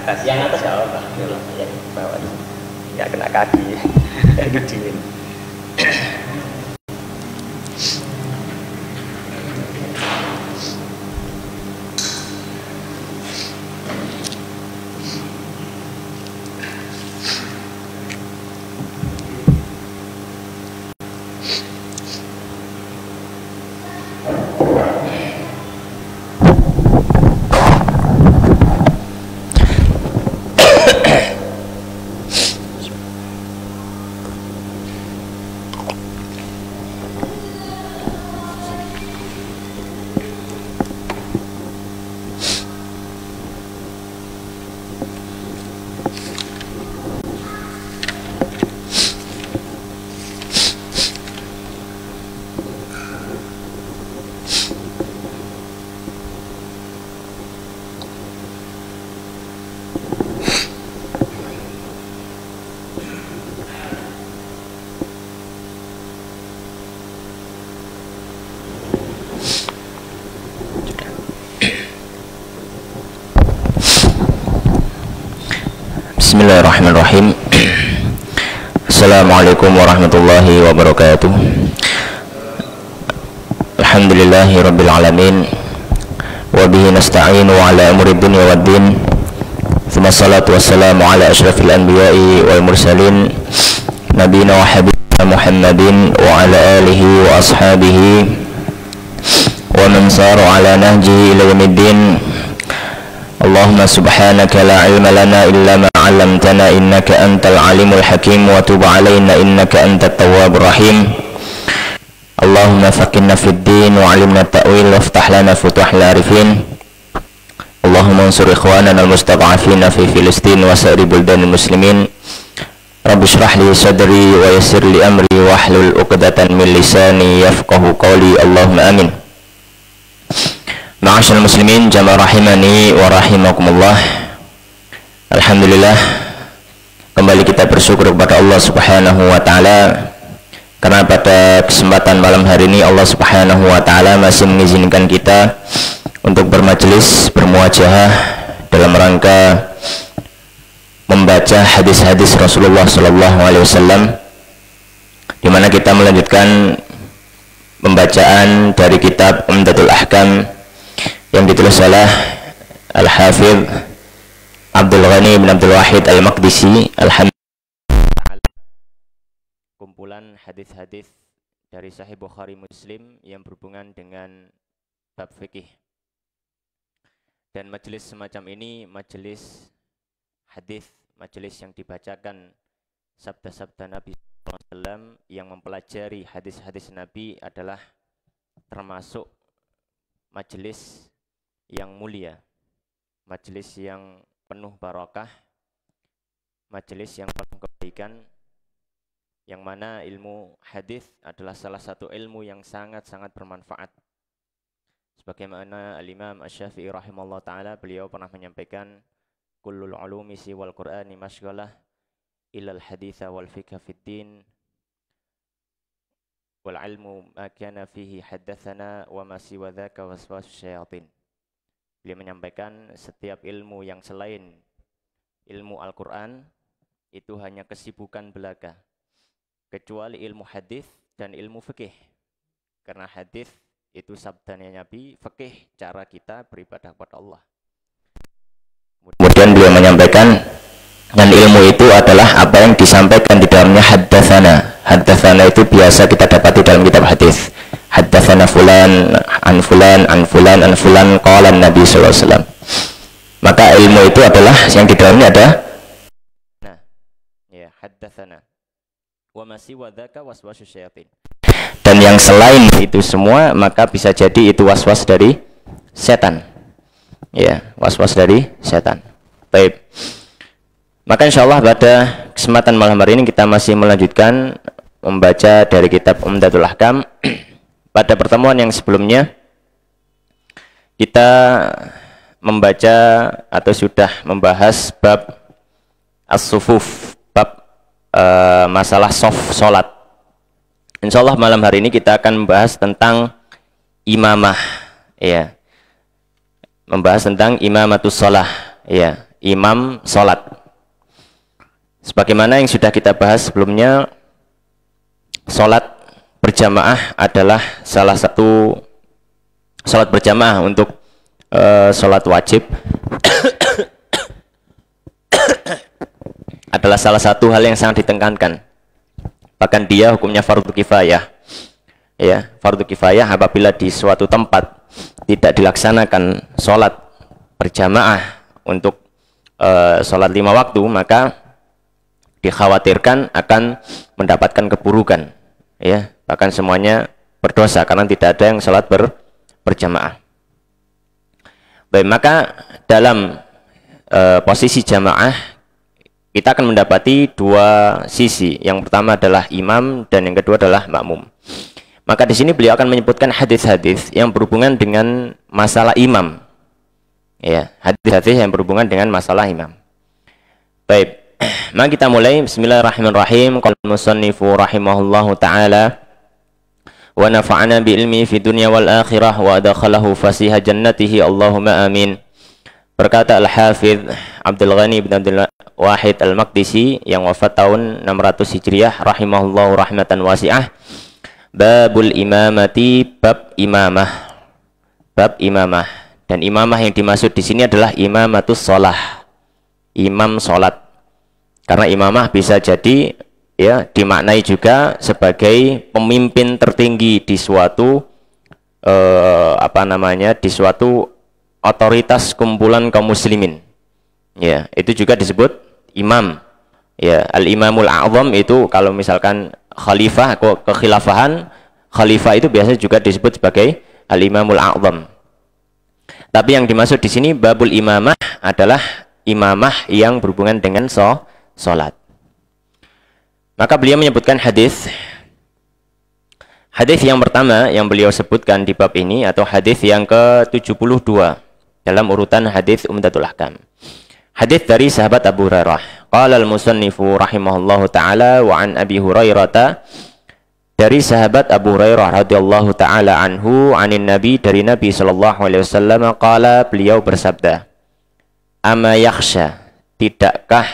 atas, yang atas gak apa-apa, yang bawah nggak kena kaki, itu dingin. Bismillahirrahmanirrahim. Assalamualaikum warahmatullahi wabarakatuh. Alhamdulillahi rabbil alamin, wa bihi nasta'inu ala umuri dunya waddin. Tsumma salatu wassalamu ala asyrafil anbiya'i wal mursalin, nabiyina wa habibina Muhammadin wa ala alihi wa ashabihi wa man sara ala nahjihi ila yaumiddin. Allahumma subhanaka la ilma lana illa ma 'allamtana innaka antal alimul hakim wa tub 'alaina innaka antat tawwabur rahim. Allahumma faqihna fid din wa 'allimna ta'wil waftah lana futuhal arifin. Allahumma ansur ikhwanana al-mustad'afina fi Filistin wa sa'iri buldanil muslimin. Rabbi shrah li sadri wa yassir li amri wahlul 'uqdatan min lisani yafqahu qawli. Allahumma amin. Ma'asyiral muslimin jamaah rahimani wa rahimakumullah. Alhamdulillah, kembali kita bersyukur kepada Allah Subhanahu wa taala karena pada kesempatan malam hari ini Allah Subhanahu wa taala masih mengizinkan kita untuk bermajelis, bermuajahah dalam rangka membaca hadis-hadis Rasulullah sallallahu alaihi wasallam, di mana kita melanjutkan pembacaan dari kitab Umdatul Ahkam yang ditulis oleh Al-Hafidh Abdul Ghani bin Abdul Wahid Al-Maqdisi. Alhamdulillah, kumpulan hadis-hadis dari Sahih Bukhari Muslim yang berhubungan dengan bab fikih. Dan majelis semacam ini majelis hadis, majelis yang dibacakan sabda-sabda Nabi SAW, yang mempelajari hadis-hadis Nabi adalah termasuk majelis yang mulia, majelis yang penuh barakah, majelis yang penuh kebaikan, yang mana ilmu hadis adalah salah satu ilmu yang sangat-sangat bermanfaat. Sebagaimana Al-Imam Asy-Syafi'i rahimahullah ta'ala, beliau pernah menyampaikan, kullul ulumi siwal qur'ani masghalah ilal haditha wal fiqha fid din wal ilmu ma kana fihi haddatsana wa ma siwa dzaka waswasus syayatin. Beliau menyampaikan setiap ilmu yang selain ilmu Al-Quran itu hanya kesibukan belaka, kecuali ilmu hadis dan ilmu fikih. Karena hadis itu sabdanya Nabi, fikih cara kita beribadah kepada Allah. Kemudian beliau menyampaikan, dan ilmu itu adalah apa yang disampaikan di dalamnya haddatsana. Haddatsana itu biasa kita dapati dalam kitab hadis. Haddatsana fulan an fulan an fulan an fulan qala Nabi sallallahu alaihi wasallam. Maka ilmu itu adalah yang di dalamnya ada haddatsana wa ma siwa dzaka waswasus syayatin. Dan yang selain itu semua maka bisa jadi itu waswas dari setan. Ya, waswas dari setan. Baik. Maka insyaallah pada kesempatan malam hari ini kita masih melanjutkan membaca dari kitab Umdatul Ahkam. Pada pertemuan yang sebelumnya kita membaca atau sudah membahas bab as-sufuf, bab masalah salat. Insyaallah malam hari ini kita akan membahas tentang imamah, ya. Membahas tentang imamatus shalah, ya. imam sholat. Sebagaimana yang sudah kita bahas sebelumnya, sholat berjamaah adalah salah satu sholat berjamaah untuk sholat wajib adalah salah satu hal yang sangat ditekankan. Bahkan dia hukumnya fardu kifayah. Ya, fardu kifayah apabila di suatu tempat tidak dilaksanakan sholat berjamaah untuk sholat 5 waktu, maka dikhawatirkan akan mendapatkan keburukan, ya, bahkan semuanya berdosa karena tidak ada yang sholat berjamaah. Baik, maka dalam posisi jamaah kita akan mendapati dua sisi. Yang pertama adalah imam dan yang kedua adalah makmum. Maka di sini beliau akan menyebutkan hadis-hadis yang berhubungan dengan masalah imam. Ya, hadis-hadis yang berhubungan dengan masalah imam. Baik. Mari kita mulai. Bismillahirrahmanirrahim. Qala al-musannifu rahimahullahu taala wa nafa'ana bi ilmi fi dunya wal akhirah wa adkhalahu fasiha jannatihi Allahumma amin. Berkata Al-Hafidz Abdul Ghani bin Abdul Wahid Al-Maqdisi yang wafat tahun 600 Hijriah rahimahullahu rahmatan wasi'ah. Babul imamati, bab imamah. Bab imamah. Dan imamah yang dimaksud di sini adalah imamatus shalah. Imam salat. Karena imamah bisa jadi ya dimaknai juga sebagai pemimpin tertinggi di suatu di suatu otoritas kumpulan kaum muslimin. Ya, itu juga disebut imam. Ya, al-imamul a'zam itu kalau misalkan khalifah atau kekhilafahan, khalifah itu biasanya juga disebut sebagai al-imamul a'zam. Tapi yang dimaksud di sini babul imamah adalah imamah yang berhubungan dengan salat. Maka beliau menyebutkan hadis. Hadis yang pertama yang beliau sebutkan di bab ini atau hadis yang ke-72 dalam urutan hadis Umdatul Ahkam. Hadis dari sahabat Abu Hurairah. Qala al-musannifu rahimahullahu taala wa an Abi Hurairah, dari sahabat Abu Hurairah radhiyallahu taala anhu, anin Nabi, dari Nabi sallallahu alaihi wasallam, qala, beliau bersabda, ama yakhsha, tidakkah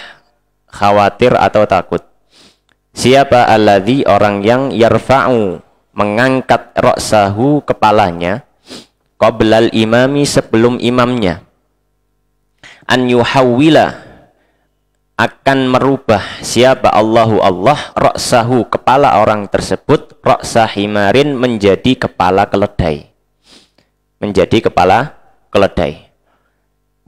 khawatir atau takut, siapa alladzi, orang yang yarfa'u, mengangkat ra'sahu, kepalanya, qablal imami, sebelum imamnya, an yuhawwila, akan merubah, siapa Allahu Allah, ra'sahu, kepala orang tersebut, ra'sa himarin, menjadi kepala keledai, menjadi kepala keledai.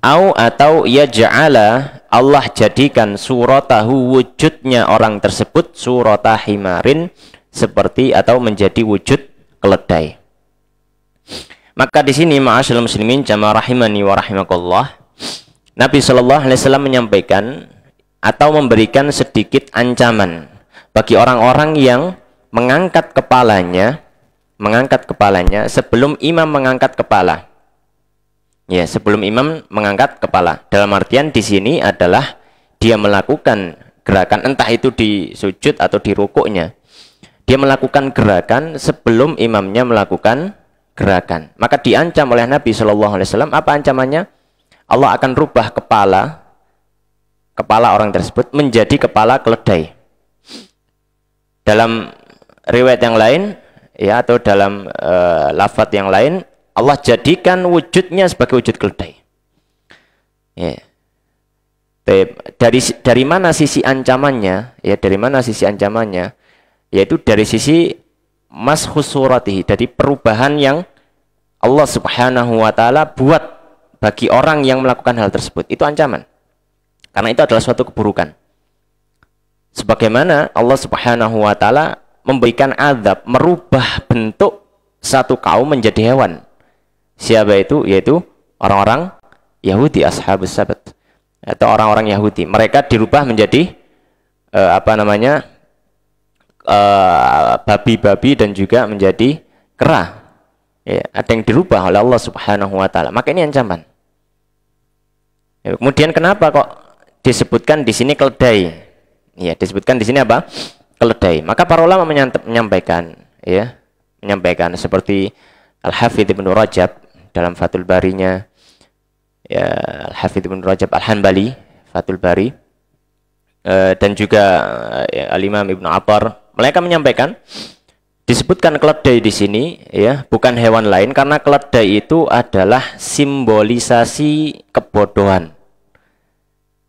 Atau yaj'ala, Allah jadikan suratahu, wujudnya orang tersebut, surata himarin, seperti atau menjadi wujud keledai. Maka di sini ma'asyiral muslimin jamaah rahimani wa rahimakumullah, Nabi sallallahu alaihi wasallam menyampaikan atau memberikan sedikit ancaman bagi orang-orang yang mengangkat kepalanya sebelum imam mengangkat kepala. Ya, sebelum imam mengangkat kepala. Dalam artian di sini adalah dia melakukan gerakan, entah itu di sujud atau di rukuknya. Dia melakukan gerakan sebelum imamnya melakukan gerakan. Maka diancam oleh Nabi sallallahu alaihi wasallam, apa ancamannya? Allah akan rubah kepala orang tersebut menjadi kepala keledai. Dalam riwayat yang lain, ya, atau dalam lafaz yang lain, Allah jadikan wujudnya sebagai wujud keledai. Ya. Dari mana sisi ancamannya? Ya, dari mana sisi ancamannya? Yaitu dari sisi mashus suratihi, dari perubahan yang Allah Subhanahu wa taala buat bagi orang yang melakukan hal tersebut. Itu ancaman. Karena itu adalah suatu keburukan. Sebagaimana Allah Subhanahu wa taala memberikan azab, merubah bentuk satu kaum menjadi hewan. Siapa itu? Yaitu orang-orang Yahudi, ashabus sabat, atau orang-orang Yahudi. Mereka dirubah menjadi babi-babi dan juga menjadi kera. Ya, ada yang dirubah oleh Allah Subhanahu wa taala. Maka ini ancaman. Ya, kemudian kenapa kok disebutkan di sini keledai? Ya, disebutkan di sini apa? Keledai. Maka para ulama menyampaikan seperti Al-Hafidz Ibnu Rajab dalam Fathul Barinya, ya Al-Hafidz Ibnu Rajab Al-Hanbali Fathul Bari, dan juga ya, Al-Imam Ibnu Attar, mereka menyampaikan disebutkan keledai di sini ya bukan hewan lain karena keledai itu adalah simbolisasi kebodohan.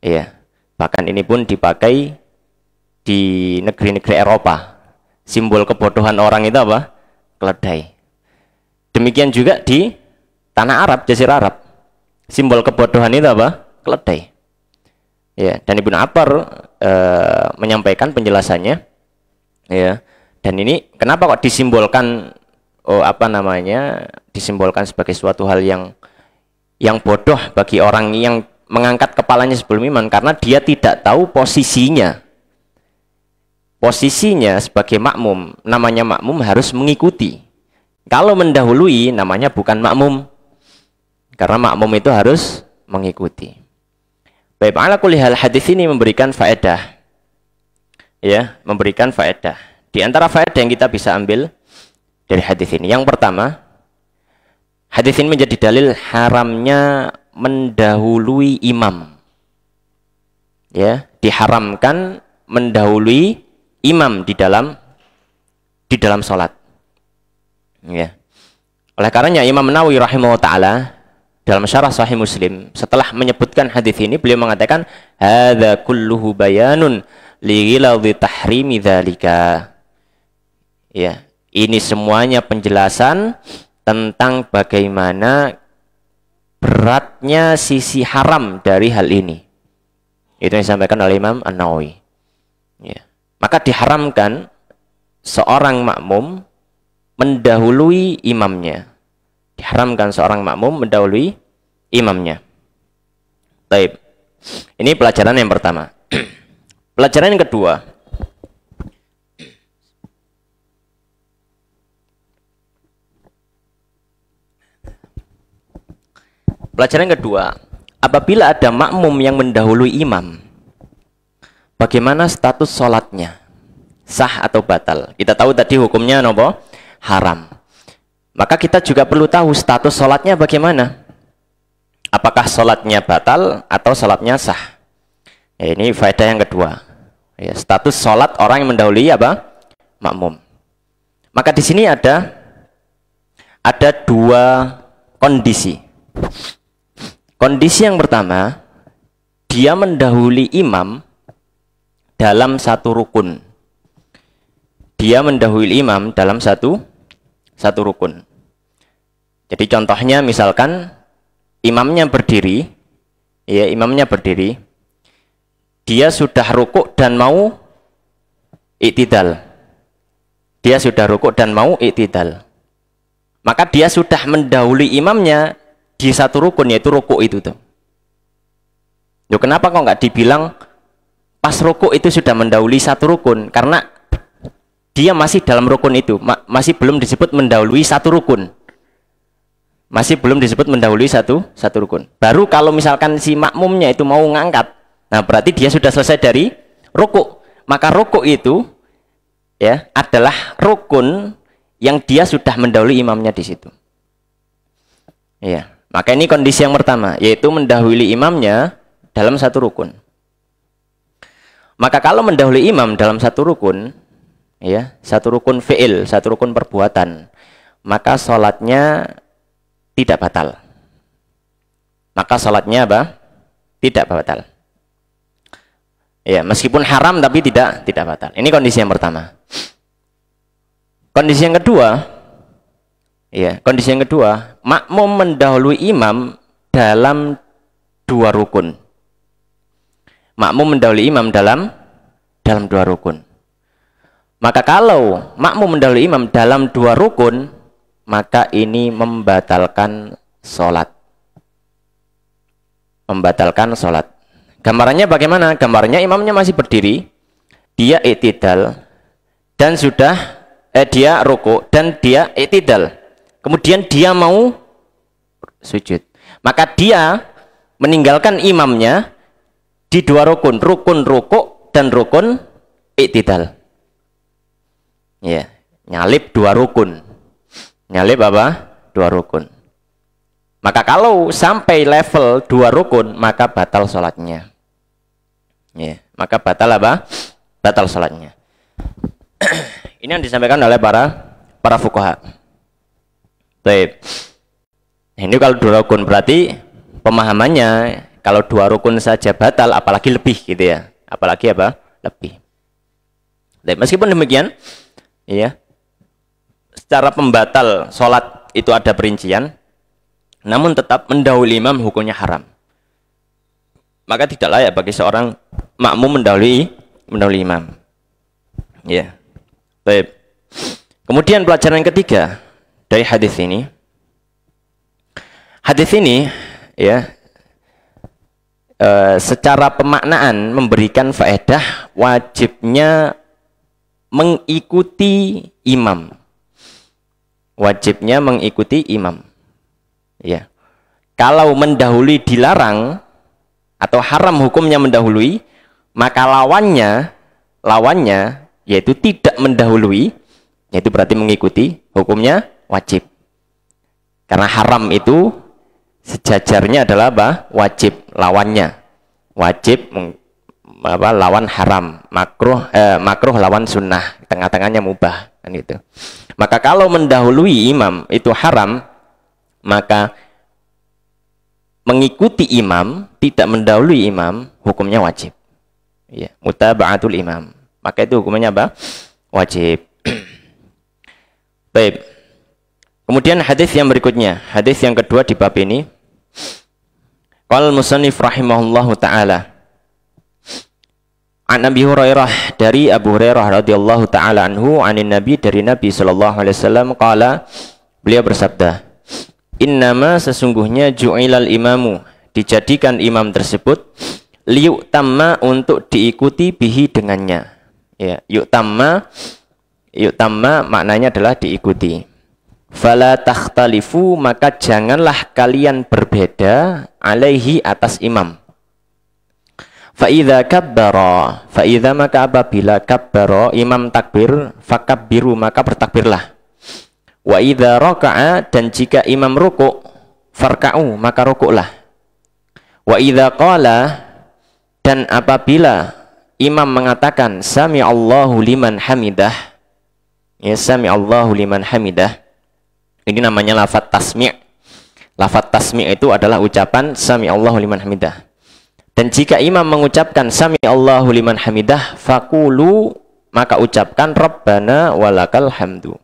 Ya, bahkan ini pun dipakai di negeri-negeri Eropa. Simbol kebodohan orang itu apa? Keledai. Demikian juga di tanah Arab, Jazirah Arab. Simbol kebodohan itu apa? Keledai. Ya, dan Ibnu Attar menyampaikan penjelasannya. Ya, dan ini kenapa kok disimbolkan disimbolkan sebagai suatu hal yang bodoh bagi orang yang mengangkat kepalanya sebelum iman, karena dia tidak tahu posisinya. Posisinya sebagai makmum, namanya makmum harus mengikuti. Kalau mendahului namanya bukan makmum. Karena makmum itu harus mengikuti. Baik, ala kulli hal hadis ini memberikan faedah. Ya, memberikan faedah. Di antara faedah yang kita bisa ambil dari hadis ini, yang pertama, hadis ini menjadi dalil haramnya mendahului imam. Ya, diharamkan mendahului imam di dalam salat. Ya. Oleh karenanya Imam Nawawi rahimahullah taala dalam syarah Sahih Muslim setelah menyebutkan hadis ini beliau mengatakan hadza kulluhu bayanun li ghiladhi tahrimi dzalika. Ya, ini semuanya penjelasan tentang bagaimana beratnya sisi haram dari hal ini. Itu yang disampaikan oleh Imam An-Nawawi. Ya. Maka diharamkan seorang makmum mendahului imamnya. Diharamkan seorang makmum mendahului imamnya. Baik. Ini pelajaran yang pertama. Pelajaran yang kedua. Pelajaran yang kedua, apabila ada makmum yang mendahului imam, bagaimana status sholatnya? Sah atau batal? Kita tahu tadi hukumnya apa? Haram. Maka kita juga perlu tahu status sholatnya bagaimana. Apakah sholatnya batal atau sholatnya sah? Ya, ini faedah yang kedua. Ya, status sholat orang yang mendahului apa? Makmum. Maka di sini ada dua kondisi. Kondisi yang pertama, dia mendahului imam dalam satu rukun. Dia mendahului imam dalam satu rukun. Jadi contohnya misalkan imamnya berdiri, ya imamnya berdiri, dia sudah rukuk dan mau iktidal. Dia sudah rukuk dan mau iktidal. Maka dia sudah mendahului imamnya di satu rukun, yaitu rukuk itu tuh. Loh, kenapa kok nggak dibilang pas rukuk itu sudah mendahului satu rukun? Karena dia masih dalam rukun itu, masih belum disebut mendahului satu rukun. Masih belum disebut mendahului satu rukun. Baru kalau misalkan si makmumnya itu mau ngangkat, nah berarti dia sudah selesai dari rukuk. Maka rukuk itu ya adalah rukun yang dia sudah mendahului imamnya di situ. Ya, maka ini kondisi yang pertama, yaitu mendahului imamnya dalam satu rukun. Maka kalau mendahului imam dalam satu rukun, ya, satu rukun fi'il, satu rukun perbuatan, maka sholatnya tidak batal. Maka sholatnya apa? Tidak batal. Ya, meskipun haram tapi tidak batal. Ini kondisi yang pertama. Kondisi yang kedua, ya, kondisi yang kedua, makmum mendahului imam dalam dua rukun. Makmum mendahului imam dalam dua rukun. Maka kalau makmum mendahului imam dalam dua rukun, maka ini membatalkan sholat. Membatalkan sholat. Gambarannya bagaimana? Gambarannya imamnya masih berdiri, dia iktidal, dan sudah dia rukuk dan dia iktidal. Kemudian dia mau sujud. Maka dia meninggalkan imamnya di dua rukun, rukun rukuk dan rukun iktidal. Ya, nyalip dua rukun. Nyalip apa? Dua rukun. Maka kalau sampai level 2 rukun, maka batal sholatnya. Ya, maka batal apa? Batal sholatnya. Ini yang disampaikan oleh para fuqaha. Baik. Ini kalau 2 rukun berarti pemahamannya kalau 2 rukun saja batal, apalagi lebih gitu ya. Apalagi apa? Lebih. Baik, meskipun demikian, ya, secara pembatal sholat itu ada perincian, namun tetap mendahului imam hukumnya haram. Maka tidak layak bagi seorang makmum mendahului imam. Ya. Baik. Kemudian pelajaran yang ketiga dari hadis ini. Hadis ini ya secara pemaknaan memberikan faedah wajibnya mengikuti imam. Wajibnya mengikuti imam. Ya. Kalau mendahului dilarang atau haram hukumnya mendahului, maka lawannya yaitu tidak mendahului, yaitu berarti mengikuti, hukumnya wajib. Karena haram itu sejajarnya adalah apa? Wajib, lawannya. Wajib lawan haram, makruh lawan sunnah, tengah-tengahnya mubah kan gitu. Maka kalau mendahului imam itu haram, maka mengikuti imam, tidak mendahului imam, hukumnya wajib. Ya, mutaba'atul imam. Maka itu hukumnya apa? Wajib. Baik. Kemudian hadis yang berikutnya, hadis yang kedua di bab ini. Qala al-musannif rahimahullahu taala. An Abi Hurairah, dari Abu Hurairah radhiyallahu taala anhu, anin Nabi, dari Nabi sallallahu alaihi wasallam, qala, beliau bersabda, innama, sesungguhnya, ju'ilal imamu, dijadikan imam tersebut, liyu'tamma, untuk diikuti, bihi, dengannya. Ya, yu'tamma maknanya adalah diikuti. Fala takhtalifu, maka janganlah kalian berbeda, alaihi, atas imam. Fa'idha kabbara, fa'idha, maka apabila kabbara, imam takbir, fakabbiru, maka bertakbirlah. Wa idza raka'a, dan jika imam rukuk, farka'u, maka rukuklah. Wa idza qala, dan apabila imam mengatakan sami Allahu liman hamidah, ya, sami Allahu liman hamidah, ini namanya lafaz tasmi'. Lafaz tasmi' itu adalah ucapan sami Allahu liman hamidah. Dan jika imam mengucapkan sami Allahu liman hamidah, faqulu, maka ucapkan rabbana walakal hamdu.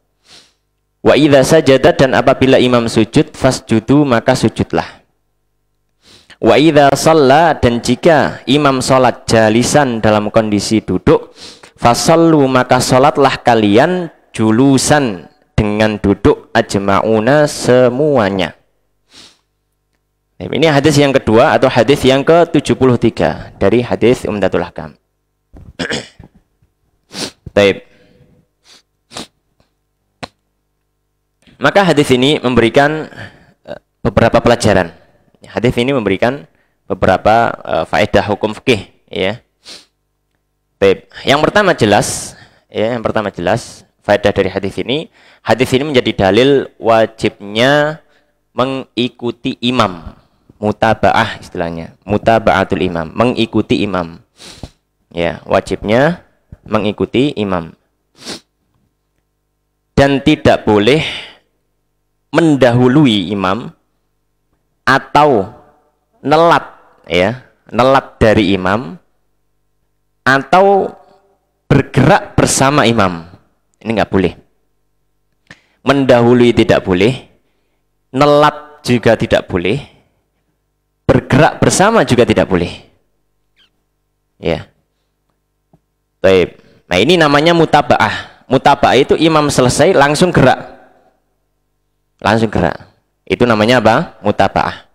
Wa idza sajada, dan apabila imam sujud, fasjudu, maka sujudlah. Wa idza shalla, dan jika imam salat jalisan, dalam kondisi duduk, fasallu, maka salatlah kalian julusan, dengan duduk, ajma'una, semuanya. Ini hadis yang kedua atau hadis yang ke-73 dari hadis Umdatul Ahkam. Baik. Maka hadis ini memberikan beberapa pelajaran. Hadis ini memberikan beberapa faedah hukum fikih, ya. Baik. Yang pertama jelas, ya, faedah dari hadis ini menjadi dalil wajibnya mengikuti imam. Mutaba'ah istilahnya, mutaba'atul imam, mengikuti imam. Ya, wajibnya mengikuti imam. Dan tidak boleh mendahului imam atau nelat, ya, nelat dari imam atau bergerak bersama imam. Ini nggak boleh. Mendahului tidak boleh, nelat juga tidak boleh, bergerak bersama juga tidak boleh. Ya. Baik. Nah, ini namanya mutaba'ah. Mutaba'ah itu imam selesai langsung gerak. Langsung gerak. Itu namanya apa? Mutaba'ah.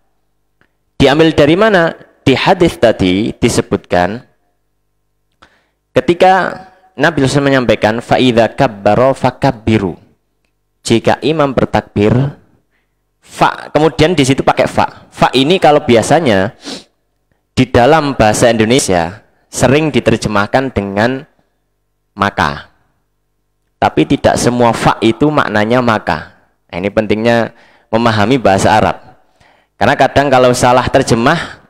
Diambil dari mana? Di hadis tadi disebutkan ketika Nabi SAW menyampaikan fa'idha kabbaro fakabbiru. Jika imam bertakbir, fa, kemudian di situ pakai fa. Fa ini kalau biasanya di dalam bahasa Indonesia sering diterjemahkan dengan maka. Tapi tidak semua fa itu maknanya maka. Nah, ini pentingnya memahami bahasa Arab. Karena kadang kalau salah terjemah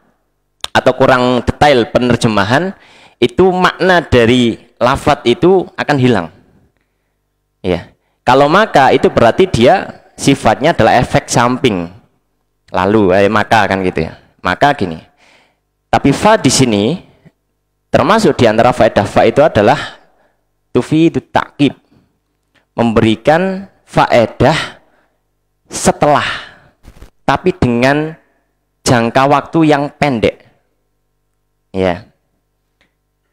atau kurang detail penerjemahan, itu makna dari lafadz itu akan hilang. Ya. Kalau maka itu berarti dia sifatnya adalah efek samping. Lalu maka kan gitu ya. Maka gini. Tapi fa di sini termasuk di antara faedah fa itu adalah tufidut ta'qib. Memberikan faedah setelah, tapi dengan jangka waktu yang pendek. Ya.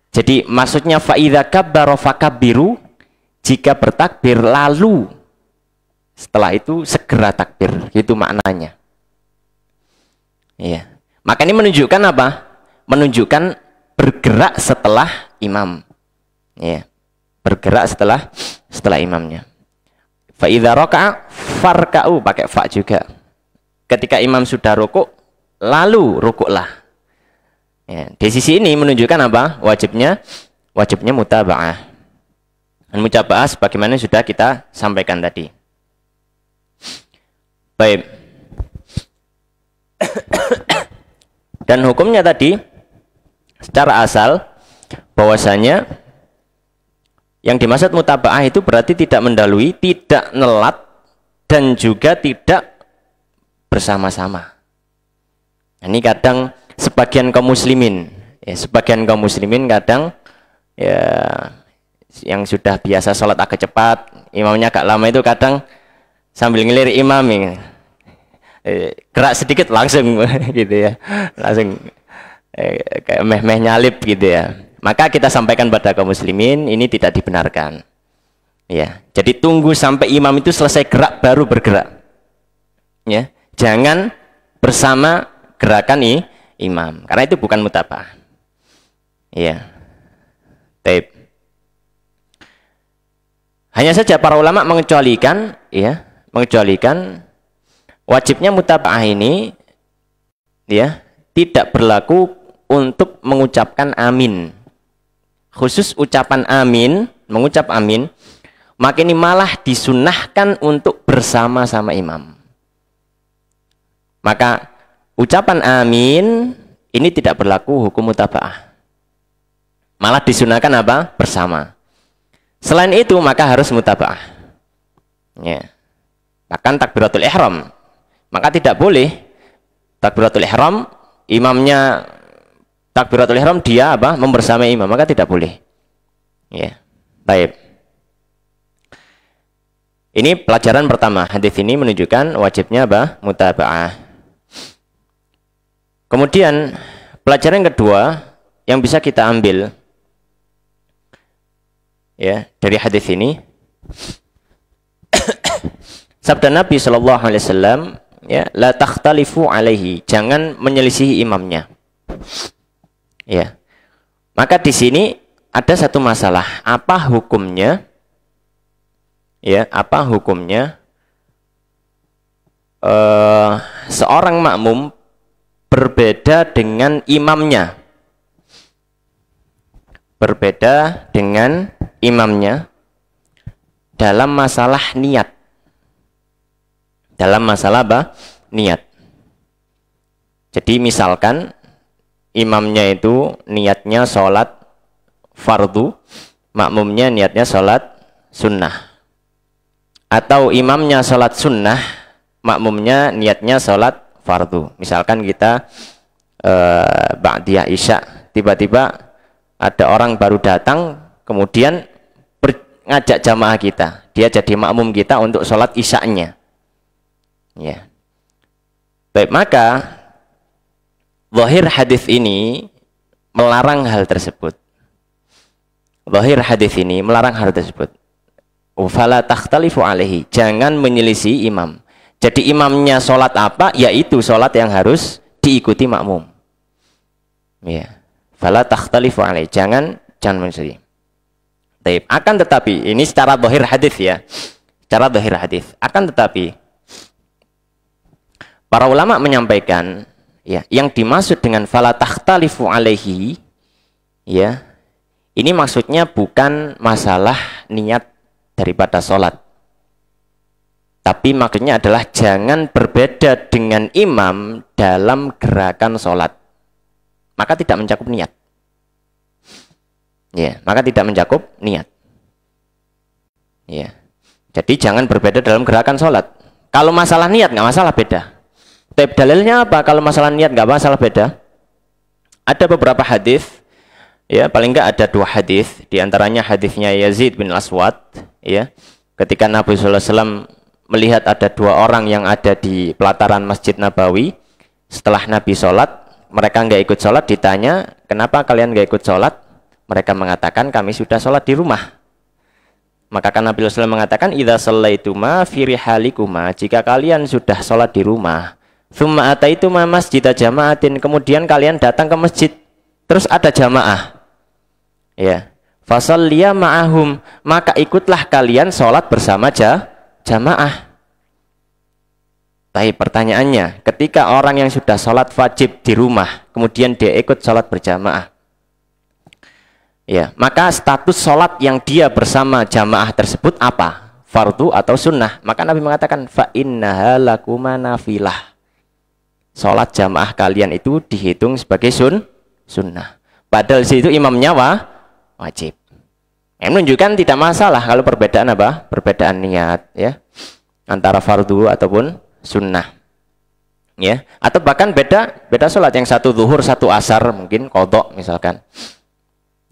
Jadi maksudnya fa idza kabbara fakabbiru, jika bertakbir lalu setelah itu segera takbir, itu maknanya. Ya. Maka ini menunjukkan apa? Menunjukkan bergerak setelah imam. Ya. Bergerak setelah imamnya. Fa idza raka'a farka'u, pakai fa juga. Ketika imam sudah rukuk, lalu rukuklah. Ya, di sisi ini menunjukkan apa? Wajibnya mutaba'ah. Dan mutaba'ah sebagaimana sudah kita sampaikan tadi. Baik. Dan hukumnya tadi secara asal bahwasanya yang dimaksud mutaba'ah itu berarti tidak mendahului, tidak nelat, dan juga tidak bersama-sama. Ini kadang sebagian kaum muslimin, kadang ya yang sudah biasa sholat agak cepat, imamnya agak lama itu kadang sambil ngelirik imam ini, gerak sedikit langsung gitu ya, langsung kayak meh-meh nyalip gitu ya. Maka kita sampaikan pada kaum muslimin ini tidak dibenarkan. Ya, jadi tunggu sampai imam itu selesai gerak baru bergerak. Ya, jangan bersama gerakan imam, karena itu bukan mutaba'ah. Ya. Taib. Hanya saja para ulama mengecualikan wajibnya mutaba'ah ini ya tidak berlaku untuk mengucapkan amin. Khusus ucapan amin, mengucap amin, maka ini malah disunnahkan untuk bersama-sama imam. Maka ucapan amin ini tidak berlaku hukum mutaba'ah. Malah disunahkan apa? Bersama. Selain itu maka harus mutaba'ah. Ya. Bahkan takbiratul ihram. Maka tidak boleh takbiratul ihram, imamnya takbiratul ihram dia apa? Membersamai imam, maka tidak boleh. Ya. Baik. Ini pelajaran pertama. Hadis ini menunjukkan wajibnya apa? Mutaba'ah. Kemudian pelajaran yang kedua yang bisa kita ambil ya dari hadis ini, sabda Nabi Shallallahu Alaihi Wasallam, ya, la takhtalifu alaihi, jangan menyelisihi imamnya. Ya, maka di sini ada satu masalah, apa hukumnya? Ya, apa hukumnya seorang makmum berbeda dengan imamnya, dalam masalah niat, dalam masalah apa? Niat. Jadi misalkan imamnya itu niatnya sholat fardu, makmumnya niatnya sholat sunnah, atau imamnya sholat sunnah, makmumnya niatnya sholat fardu. Misalkan kita ba'diyah isya, tiba-tiba ada orang baru datang, kemudian ngajak jamaah kita, dia jadi makmum kita untuk sholat isya'nya. Ya. Baik, maka zahir hadis ini melarang hal tersebut. Zahir hadis ini melarang hal tersebut. Fala takhtalifu alaihi, jangan menyelisih imam. Jadi imamnya sholat apa, yaitu sholat yang harus diikuti makmum. Ya. Fala takhtalifu alaihi, jangan menyelisih. Akan tetapi ini secara zahir hadis ya, secara zahir hadis. Akan tetapi para ulama menyampaikan, ya, yang dimaksud dengan fala takhtalifu alaihi, ya, ini maksudnya bukan masalah niat daripada sholat. Tapi maksudnya adalah jangan berbeda dengan imam dalam gerakan sholat. Maka tidak mencakup niat. Ya, maka tidak mencakup niat. Ya. Jadi jangan berbeda dalam gerakan sholat. Kalau masalah niat nggak masalah, beda. Tapi dalilnya apa? Kalau masalah niat nggak masalah, beda. Ada beberapa hadis, ya paling nggak ada 2 hadis. Di antaranya hadisnya Yazid bin Aswad, ya, ketika Nabi SAW melihat ada 2 orang yang ada di pelataran Masjid Nabawi. Setelah Nabi sholat, mereka nggak ikut sholat. Ditanya, kenapa kalian nggak ikut sholat? Mereka mengatakan, kami sudah sholat di rumah. Maka kan Nabi SAW mengatakan, idza shallaituma fi rihalikuma, jika kalian sudah sholat di rumah, tsumma ataituma masjida jama'atin, kemudian kalian datang ke masjid, terus ada jamaah, ya, fasalliya ma'ahum, maka ikutlah kalian sholat bersama jamaah. Tapi pertanyaannya, ketika orang yang sudah sholat wajib di rumah, kemudian dia ikut sholat berjamaah, ya, maka status sholat yang dia bersama jamaah tersebut apa? Fardu atau sunnah? Maka Nabi mengatakan, fa innaha lakuma nafilah. Sholat jamaah kalian itu dihitung sebagai sunnah. Padahal situ imamnya wajib. Yang menunjukkan tidak masalah kalau perbedaan apa? Perbedaan niat, ya, antara fardu ataupun sunnah, ya, atau bahkan beda sholat, yang satu zuhur satu asar, mungkin qadha misalkan,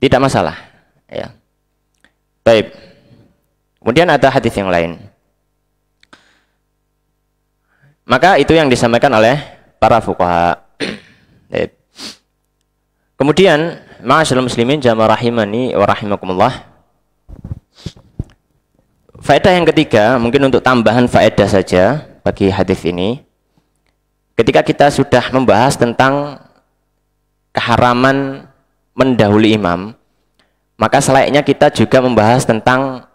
tidak masalah, ya. Baik. Kemudian ada hadis yang lain. Maka itu yang disampaikan oleh para fuqaha. Baik. Kemudian ma'asyiral muslimin jamaah rahimani wa rahimakumullah. Faedah yang ketiga, mungkin untuk tambahan faedah saja bagi hadis ini. Ketika kita sudah membahas tentang keharaman mendahului imam, maka selayaknya kita juga membahas tentang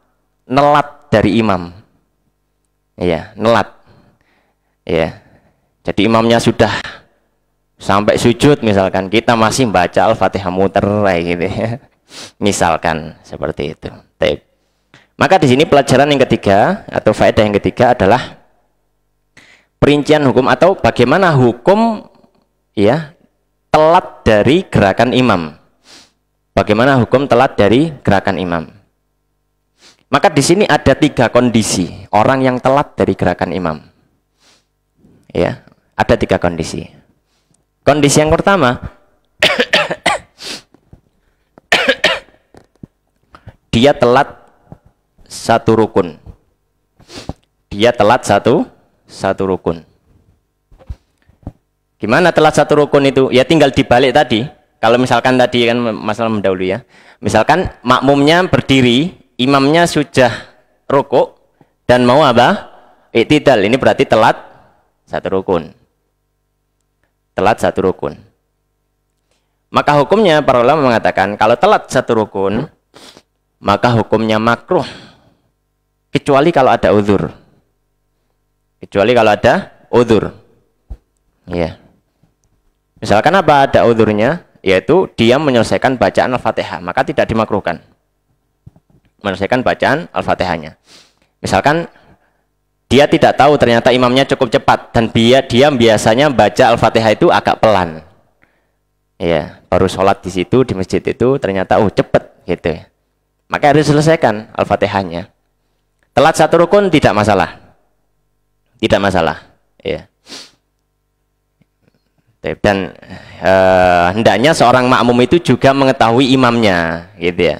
nelat dari imam. Ya, nelat. Ya. Jadi imamnya sudah sampai sujud misalkan, kita masih baca Al-Fatihah muter kayak gitu ya. Misalkan seperti itu. Baik. Maka di sini pelajaran yang ketiga atau faedah yang ketiga adalah perincian hukum atau bagaimana hukum, ya, telat dari gerakan imam. Bagaimana hukum telat dari gerakan imam? Maka di sini ada 3 kondisi orang yang telat dari gerakan imam. Ya, ada 3 kondisi. Kondisi yang pertama, dia telat satu rukun. Dia telat satu rukun. Gimana telat satu rukun itu? Ya tinggal dibalik tadi. Kalau misalkan tadi kan masalah mendahului, ya. Misalkan makmumnya berdiri, imamnya sudah rukuk dan mau apa? Iktidal. Ini berarti telat satu rukun. Telat satu rukun. Maka hukumnya para ulama mengatakan kalau telat satu rukun, maka hukumnya makruh. Kecuali kalau ada uzur. Kecuali kalau ada uzur. Ya. Misalkan apa ada uzurnya? Yaitu dia menyelesaikan bacaan Al-Fatihah, maka tidak dimakruhkan. Menyelesaikan bacaan Al-Fatihahnya. Misalkan dia tidak tahu ternyata imamnya cukup cepat dan dia biasanya baca Al-Fatihah itu agak pelan. Ya, baru sholat di situ di masjid itu ternyata cepet gitu ya. Maka harus selesaikan Al-Fatihahnya. Telat satu rukun tidak masalah. Tidak masalah, ya. Dan hendaknya seorang makmum itu juga mengetahui imamnya, gitu ya.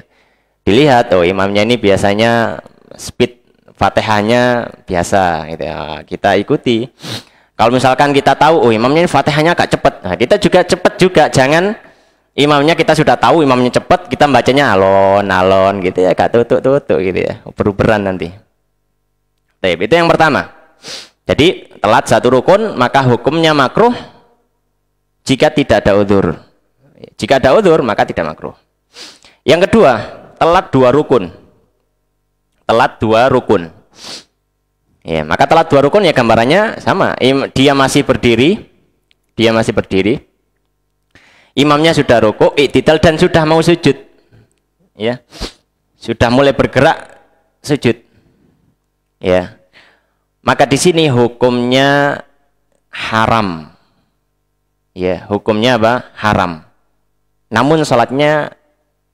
Dilihat, imamnya ini biasanya speed Fatihahnya biasa, gitu ya. Kita ikuti. Kalau misalkan kita tahu, imamnya ini Fatihahnya agak cepat, nah, kita juga cepat juga. Jangan imamnya kita sudah tahu imamnya cepat, kita bacanya alon-alon, gitu ya, agak tutuk-tutuk, gitu ya, beruberan nanti. Itu yang pertama. Jadi telat satu rukun maka hukumnya makruh jika tidak ada uzur. Jika ada uzur maka tidak makruh. Yang kedua, telat 2 rukun. Telat 2 rukun. Ya, maka telat 2 rukun ya gambarannya sama. Dia masih berdiri. Dia masih berdiri. Imamnya sudah rukuk, iktidal dan sudah mau sujud. Ya. Sudah mulai bergerak sujud. Ya. Maka di sini hukumnya haram. Ya, hukumnya apa? Haram. Namun salatnya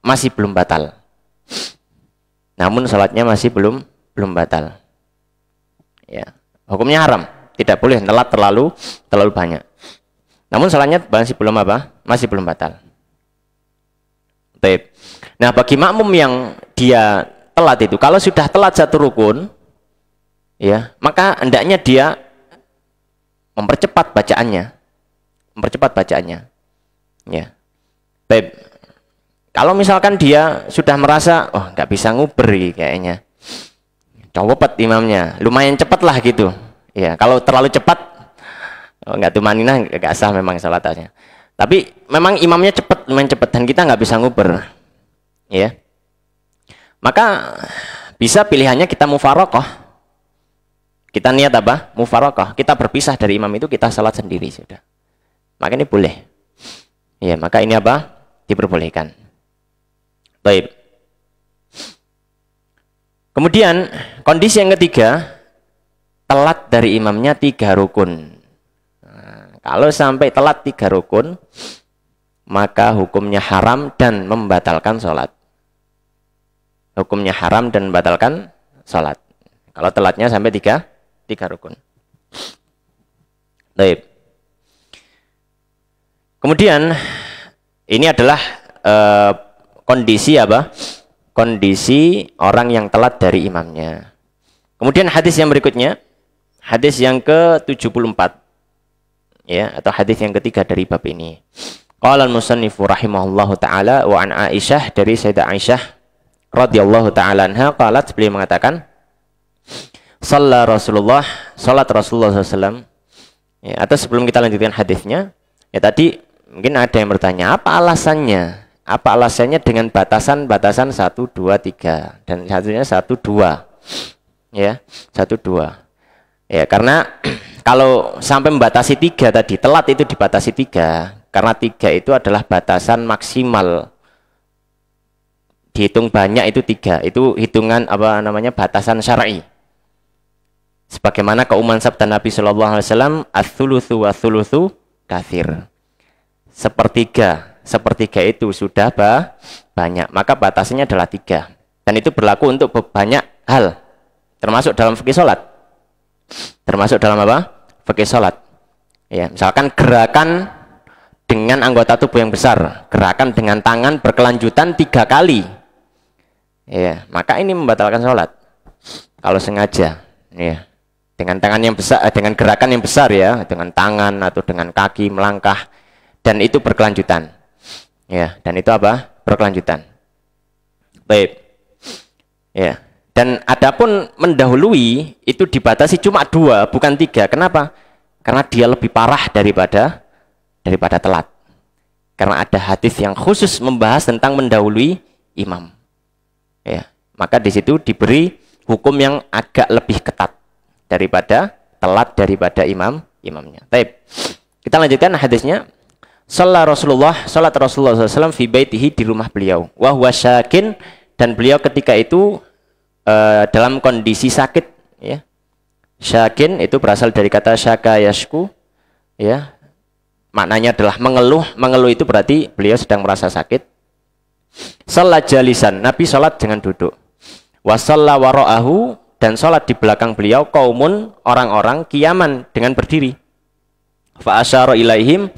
masih belum batal. Namun salatnya masih belum batal. Ya, hukumnya haram. Tidak boleh telat terlalu banyak. Namun salatnya masih belum apa? Masih belum batal. Baik. Nah, bagi makmum yang dia telat itu, kalau sudah telat satu rukun, ya, maka hendaknya dia mempercepat bacaannya. Ya. Baik. Kalau misalkan dia sudah merasa, oh nggak bisa nguber kayaknya, cepet imamnya, lumayan cepat lah gitu. Ya, kalau terlalu cepat, nggak tumaninah, nggak sah memang salatnya. Tapi memang imamnya cepat, lumayan cepat, dan kita nggak bisa nguber, ya. Maka bisa pilihannya kita mufarokoh. Kita niat apa? Mufarokoh. Kita berpisah dari imam itu, kita salat sendiri sudah. Maka ini boleh. Ya, maka ini apa? Diperbolehkan. Baik. Kemudian kondisi yang ketiga, telat dari imamnya 3 rukun. Kalau sampai telat 3 rukun, maka hukumnya haram dan membatalkan sholat. Hukumnya haram dan membatalkan sholat. Kalau telatnya sampai 3 rukun. Baik. Kemudian ini adalah kondisi apa? Kondisi orang yang telat dari imamnya. Kemudian hadis yang berikutnya, hadis yang ke-74. Ya, atau hadis yang ketiga dari bab ini. Qala al-musannifu rahimahullahu taala wa an Aisyah, dari Sayyidah Aisyah radhiyallahu taala anha qalat, beliau mengatakan, shalla Rasulullah, salat Rasulullah SAW. Ya, atau sebelum kita lanjutkan hadisnya, ya tadi mungkin ada yang bertanya, apa alasannya? Apa alasannya dengan batasan-batasan 1 2 3 dan satunya 1 2. Ya, 1 2. Ya, karena kalau sampai membatasi 3 tadi, telat itu dibatasi 3, karena 3 itu adalah batasan maksimal. Dihitung banyak itu 3, itu hitungan apa namanya, batasan syar'i. Sebagaimana keumuman sabda Nabi sallallahu alaihi wasallam, ats-tsulutsu wa tsulutsu katsir. Sepertiga itu sudah banyak, maka batasnya adalah 3. Dan itu berlaku untuk banyak hal, termasuk dalam fikih salat. Termasuk dalam apa? Fikih salat. Ya, misalkan gerakan dengan anggota tubuh yang besar, gerakan dengan tangan berkelanjutan 3 kali. Ya, maka ini membatalkan salat. Kalau sengaja, ya. Dengan tangan yang besar, dengan gerakan yang besar ya, dengan tangan atau dengan kaki melangkah, dan itu berkelanjutan. Ya, dan itu apa? Berkelanjutan. Baik. Ya. Dan adapun mendahului itu dibatasi cuma 2, bukan 3. Kenapa? Karena dia lebih parah daripada telat. Karena ada hadis yang khusus membahas tentang mendahului imam. Ya, maka di situ diberi hukum yang agak lebih ketat daripada telat daripada imamnya. Baik. Kita lanjutkan hadisnya. Salat Rasulullah SAW fi baitihi, di rumah beliau. Wa huwa syakin, dan beliau ketika itu dalam kondisi sakit, ya. Syakin itu berasal dari kata syaka yashku, ya. Maknanya adalah mengeluh. Mengeluh itu berarti beliau sedang merasa sakit. Salat jalisan, Nabi salat dengan duduk. Wa shalla wara'ahu, dan salat di belakang beliau qaumun, orang-orang, qiyaman, dengan berdiri. Fa asyara ilaihim,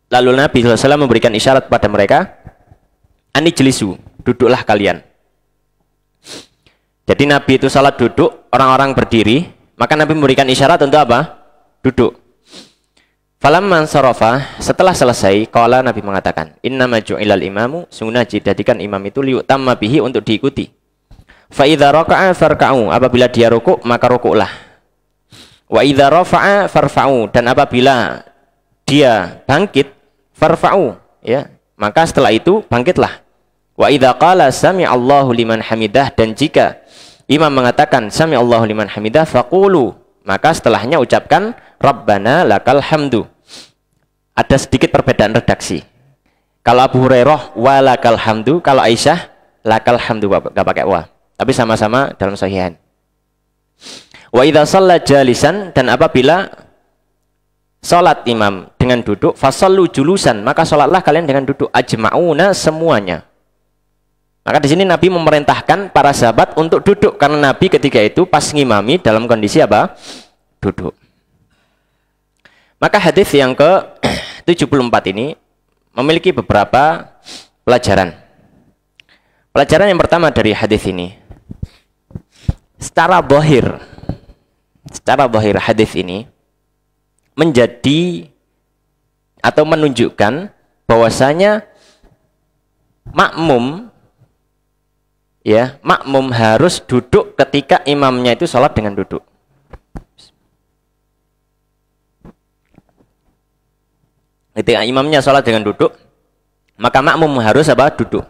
lalu Nabi SAW memberikan isyarat pada mereka, ani jelisu, duduklah kalian. Jadi Nabi itu salat duduk, orang-orang berdiri, maka Nabi memberikan isyarat untuk apa? Duduk. Falamman sarafa, setelah selesai, qala, Nabi mengatakan, innama ju'ilal imamu, sungguh dijadikan imam itu liyutamma bihi, untuk diikuti. Fa idza raka'a farka'u, apabila dia rukuk maka rukuklah. Wa idza rafa'a farfa'u, dan apabila dia bangkit, farfa'u, ya, maka setelah itu bangkitlah. Wa idza qala sami'allahu liman hamidah, dan jika imam mengatakan sami'allahu liman hamidah, faqulu, maka setelahnya ucapkan rabbana lakal hamdu. Ada sedikit perbedaan redaksi. Kalau Abu Hurairah walakal hamdu, kalau Aisyah lakal hamdu, enggak pakai wa, tapi sama-sama dalam sahihan. Wa idza shalla jalisan, dan apabila salat imam dengan duduk, fasallu julusan, maka salatlah kalian dengan duduk, ajma'una, semuanya. Maka di sini Nabi memerintahkan para sahabat untuk duduk, karena Nabi ketika itu pas ngimami dalam kondisi apa? Duduk. Maka hadis yang ke-74 ini memiliki beberapa pelajaran. Pelajaran yang pertama dari hadis ini, secara zahir hadis ini menjadi atau menunjukkan bahwasanya makmum harus duduk ketika imamnya itu sholat dengan duduk. Ketika imamnya sholat dengan duduk, maka makmum harus apa? Duduk.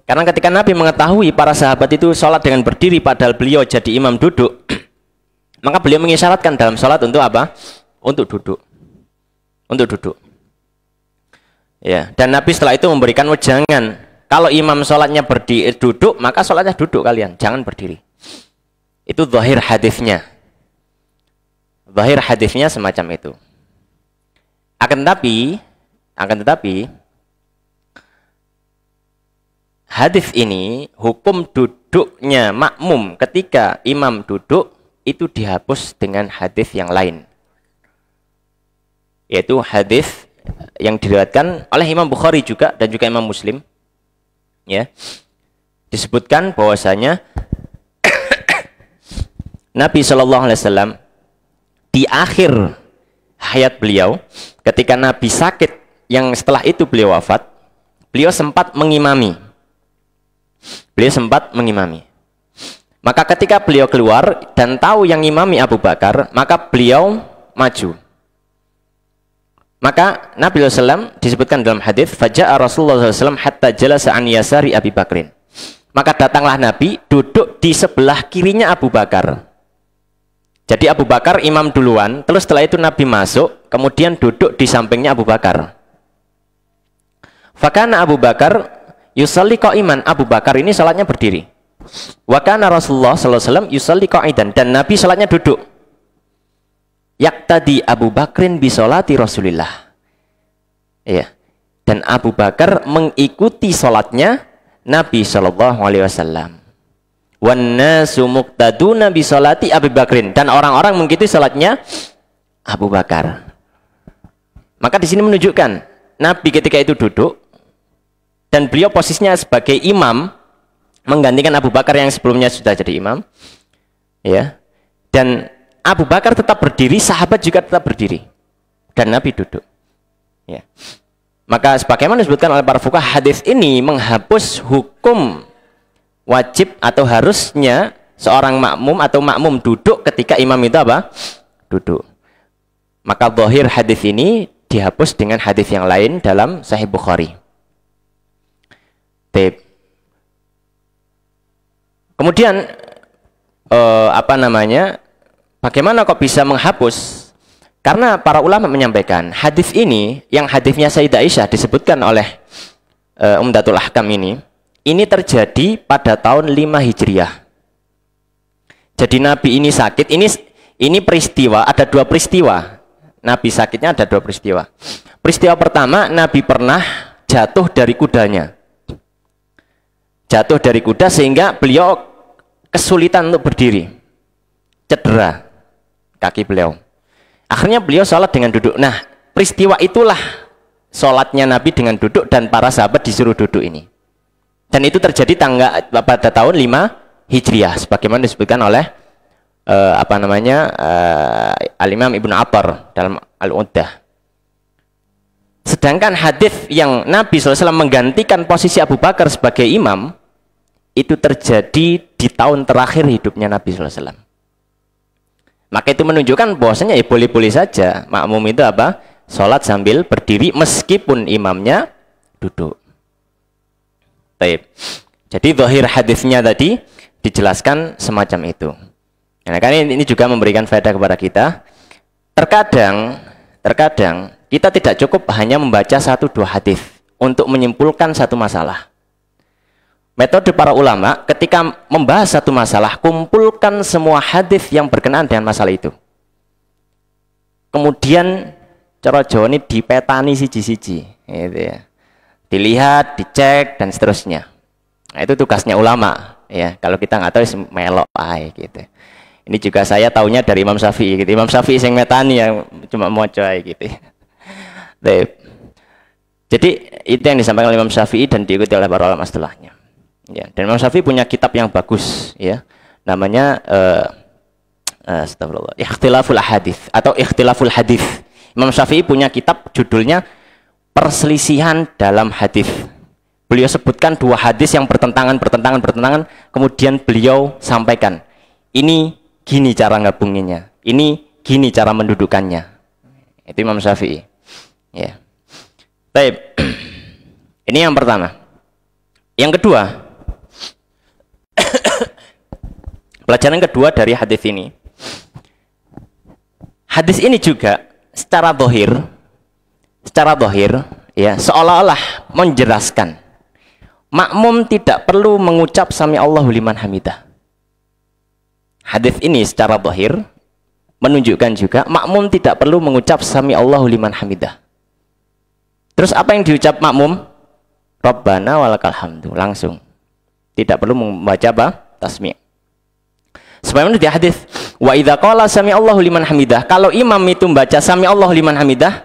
Karena ketika Nabi mengetahui para sahabat itu sholat dengan berdiri padahal beliau jadi imam duduk, maka beliau mengisyaratkan dalam sholat untuk apa? Untuk duduk. Untuk duduk. Ya, dan Nabi setelah itu memberikan wejangan, kalau imam sholatnya berdiri duduk, maka sholatnya duduk kalian, jangan berdiri. Itu zahir hadisnya. Zahir hadisnya semacam itu. Akan tetapi hadis ini, hukum duduknya makmum ketika imam duduk itu dihapus dengan hadis yang lain, yaitu hadis yang diriwayatkan oleh Imam Bukhari juga dan juga Imam Muslim. Ya, disebutkan bahwasanya Nabi Shallallahu Alaihi Wasallam di akhir hayat beliau, ketika Nabi sakit, yang setelah itu beliau wafat, beliau sempat mengimami. Maka ketika beliau keluar dan tahu yang imami Abu Bakar, maka beliau maju. Maka Nabi SAW disebutkan dalam hadis, faja'a Rasulullah SAW hatta jalasa an yasari Abi Bakrin. Maka datanglah Nabi duduk di sebelah kirinya Abu Bakar. Jadi Abu Bakar imam duluan, terus setelah itu Nabi masuk, kemudian duduk di sampingnya Abu Bakar. Fakana Abu Bakar yusalli qa'iman, Abu Bakar ini salatnya berdiri. Wa kana Rasulullah sallallahu alaihi wasallam yusalli qa'idan, dan Nabi salatnya duduk. Yaqtadi Abu Bakrin bi sholati Rasulillah. Iya. Dan Abu Bakar mengikuti salatnya Nabi sallallahu alaihi wasallam. Wan nasu muqtaduna bi sholati Abu Bakrin, dan orang-orang mengikuti salatnya Abu Bakar. Maka di sini menunjukkan Nabi ketika itu duduk dan beliau posisinya sebagai imam menggantikan Abu Bakar yang sebelumnya sudah jadi imam, ya. Dan Abu Bakar tetap berdiri, sahabat juga tetap berdiri, dan Nabi duduk, ya. Maka sebagaimana disebutkan oleh para fuqaha, hadis ini menghapus hukum wajib atau harusnya seorang makmum atau makmum duduk ketika imam itu apa? Duduk. Maka zahir hadis ini dihapus dengan hadis yang lain dalam Sahih Bukhari. Kemudian bagaimana kok bisa menghapus? Karena para ulama menyampaikan hadis ini, yang hadisnya Sayyidah Aisyah disebutkan oleh Umdatul Ahkam ini terjadi pada tahun 5 Hijriah. Jadi Nabi ini sakit, ini peristiwa, ada dua peristiwa. Nabi sakitnya ada dua peristiwa. Peristiwa pertama, Nabi pernah jatuh dari kudanya. Jatuh dari kuda sehingga beliau kesulitan untuk berdiri, cedera kaki beliau. Akhirnya beliau sholat dengan duduk. Nah, peristiwa itulah sholatnya Nabi dengan duduk dan para sahabat disuruh duduk ini. Dan itu terjadi pada tahun 5 Hijriah sebagaimana disebutkan oleh Al-Imam Ibnu Attar dalam Al-Uddah. Sedangkan hadis yang Nabi SAW menggantikan posisi Abu Bakar sebagai imam itu terjadi di tahun terakhir hidupnya Nabi SAW. Maka itu menunjukkan bahwasanya ya boleh-boleh saja makmum itu apa? Sholat sambil berdiri meskipun imamnya duduk. Baik. Jadi zahir hadisnya tadi dijelaskan semacam itu. Nah, kan ini juga memberikan faedah kepada kita. Terkadang kita tidak cukup hanya membaca 1-2 hadis untuk menyimpulkan satu masalah. Metode para ulama ketika membahas satu masalah, kumpulkan semua hadis yang berkenaan dengan masalah itu. Kemudian cara Jawa ini dipetani siji-siji, gitu ya. Dilihat, dicek dan seterusnya. Nah, itu tugasnya ulama, ya. Kalau kita nggak tahu melok ae gitu. Ini juga saya taunya dari Imam Syafi'i gitu. Imam Syafi'i yang metani yang cuma moco ae gitu. Jadi itu yang disampaikan oleh Imam Syafi'i dan diikuti oleh para ulama setelahnya. Ya, dan Imam Syafi'i punya kitab yang bagus, ya, namanya astagfirullah, Ikhtilaful Hadis atau Ikhtilaful Hadis. Imam Syafi'i punya kitab judulnya Perselisihan dalam Hadis. Beliau sebutkan dua hadis yang bertentangan, kemudian beliau sampaikan, ini gini cara gabunginnya, ini gini cara mendudukannya. Itu Imam Syafi'i. Ya. Baik. Ini yang pertama. Yang kedua. Pelajaran kedua dari hadis ini. Hadis ini juga secara zahir ya, seolah-olah menjelaskan makmum tidak perlu mengucap sami Allahu liman hamidah. Hadis ini secara zahir menunjukkan juga makmum tidak perlu mengucap sami Allahu liman hamidah. Terus apa yang diucap makmum? Rabbana walakal hamdu, langsung. Tidak perlu membaca apa? Tasmi'. Sebagaimana di hadis, wa idza qala sami Allahu liman hamidah, kalau imam itu membaca sami Allahu liman hamidah,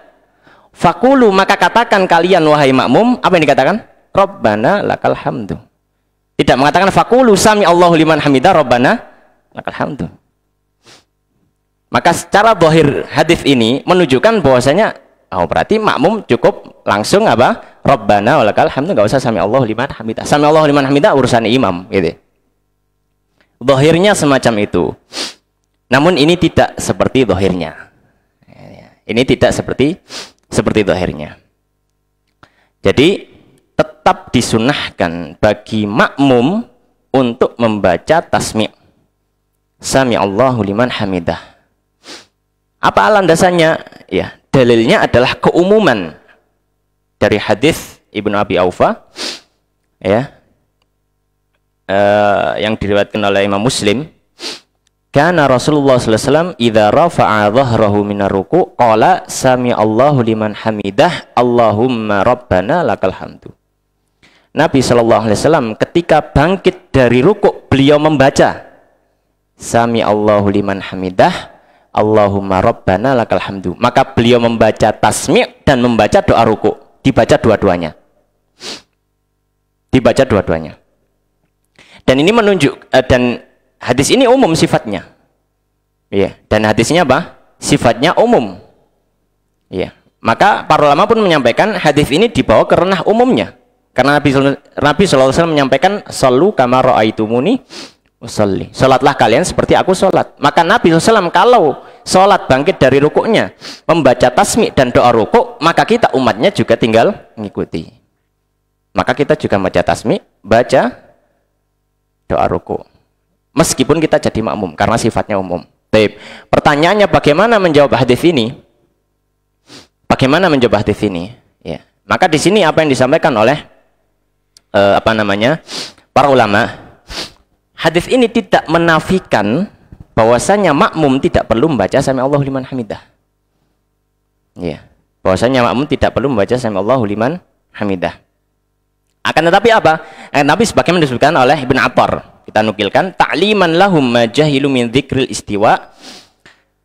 fakulu, maka katakan kalian wahai makmum, apa yang dikatakan? Rabbana lakal hamdu. Tidak mengatakan fakulu sami Allahu liman hamidah Rabbana lakal hamdu. Maka secara zahir hadis ini menunjukkan bahwasanya berarti makmum cukup langsung apa? Rabbana walakal hamdu, enggak usah sami Allahu liman hamidah. Sami Allahu liman hamidah urusan imam, gitu. Zahirnya semacam itu. Namun ini tidak seperti zahirnya. Ini tidak seperti zahirnya. Jadi tetap disunahkan bagi makmum untuk membaca tasmi'. Sami Allahu liman hamidah. Apa landasannya? Ya, dalilnya adalah keumuman dari hadis Ibnu Abi Aufa, ya, yang diriwayatkan oleh Imam Muslim. Kana Rasulullah sallallahu alaihi wasallam idza rafa'a dhahrahu minar ruku' qala sami Allahu liman hamidah Allahumma rabbana lakal hamdu. Nabi sallallahu alaihi wasallam ketika bangkit dari ruku' beliau membaca sami Allahu liman hamidah Allahumma rabbana lakal hamdu. Maka beliau membaca tasmi' dan membaca doa ruku', dibaca dua-duanya. Dibaca dua-duanya. Dan ini menunjuk dan hadis ini umum sifatnya. Iya, dan hadisnya apa? Sifatnya umum. Iya. Maka para ulama pun menyampaikan hadis ini dibawa ke ranah umumnya. Karena Nabi sallallahu alaihi wasallam menyampaikan sallu kama raaitumuni usolli. Salatlah kalian seperti aku salat. Maka Nabi SAW kalau salat bangkit dari rukuknya membaca tasmi' dan doa rukuk, maka kita umatnya juga tinggal mengikuti. Maka kita juga membaca tasmi', baca doa ruku, meskipun kita jadi makmum karena sifatnya umum. Baik. Pertanyaannya bagaimana menjawab hadis ini? Bagaimana menjawab hadis ini? Ya. Maka di sini apa yang disampaikan oleh para ulama, hadis ini tidak menafikan bahwasanya makmum tidak perlu membaca sami Allahu liman hamidah. Ya. Bahwasanya makmum tidak perlu membaca sami Allahu liman hamidah. Akan tetapi apa? Nabi sebagaimana disebutkan oleh Ibn Attar, kita nukilkan, ta'liman lahum ma jahilu min dzikril istiwa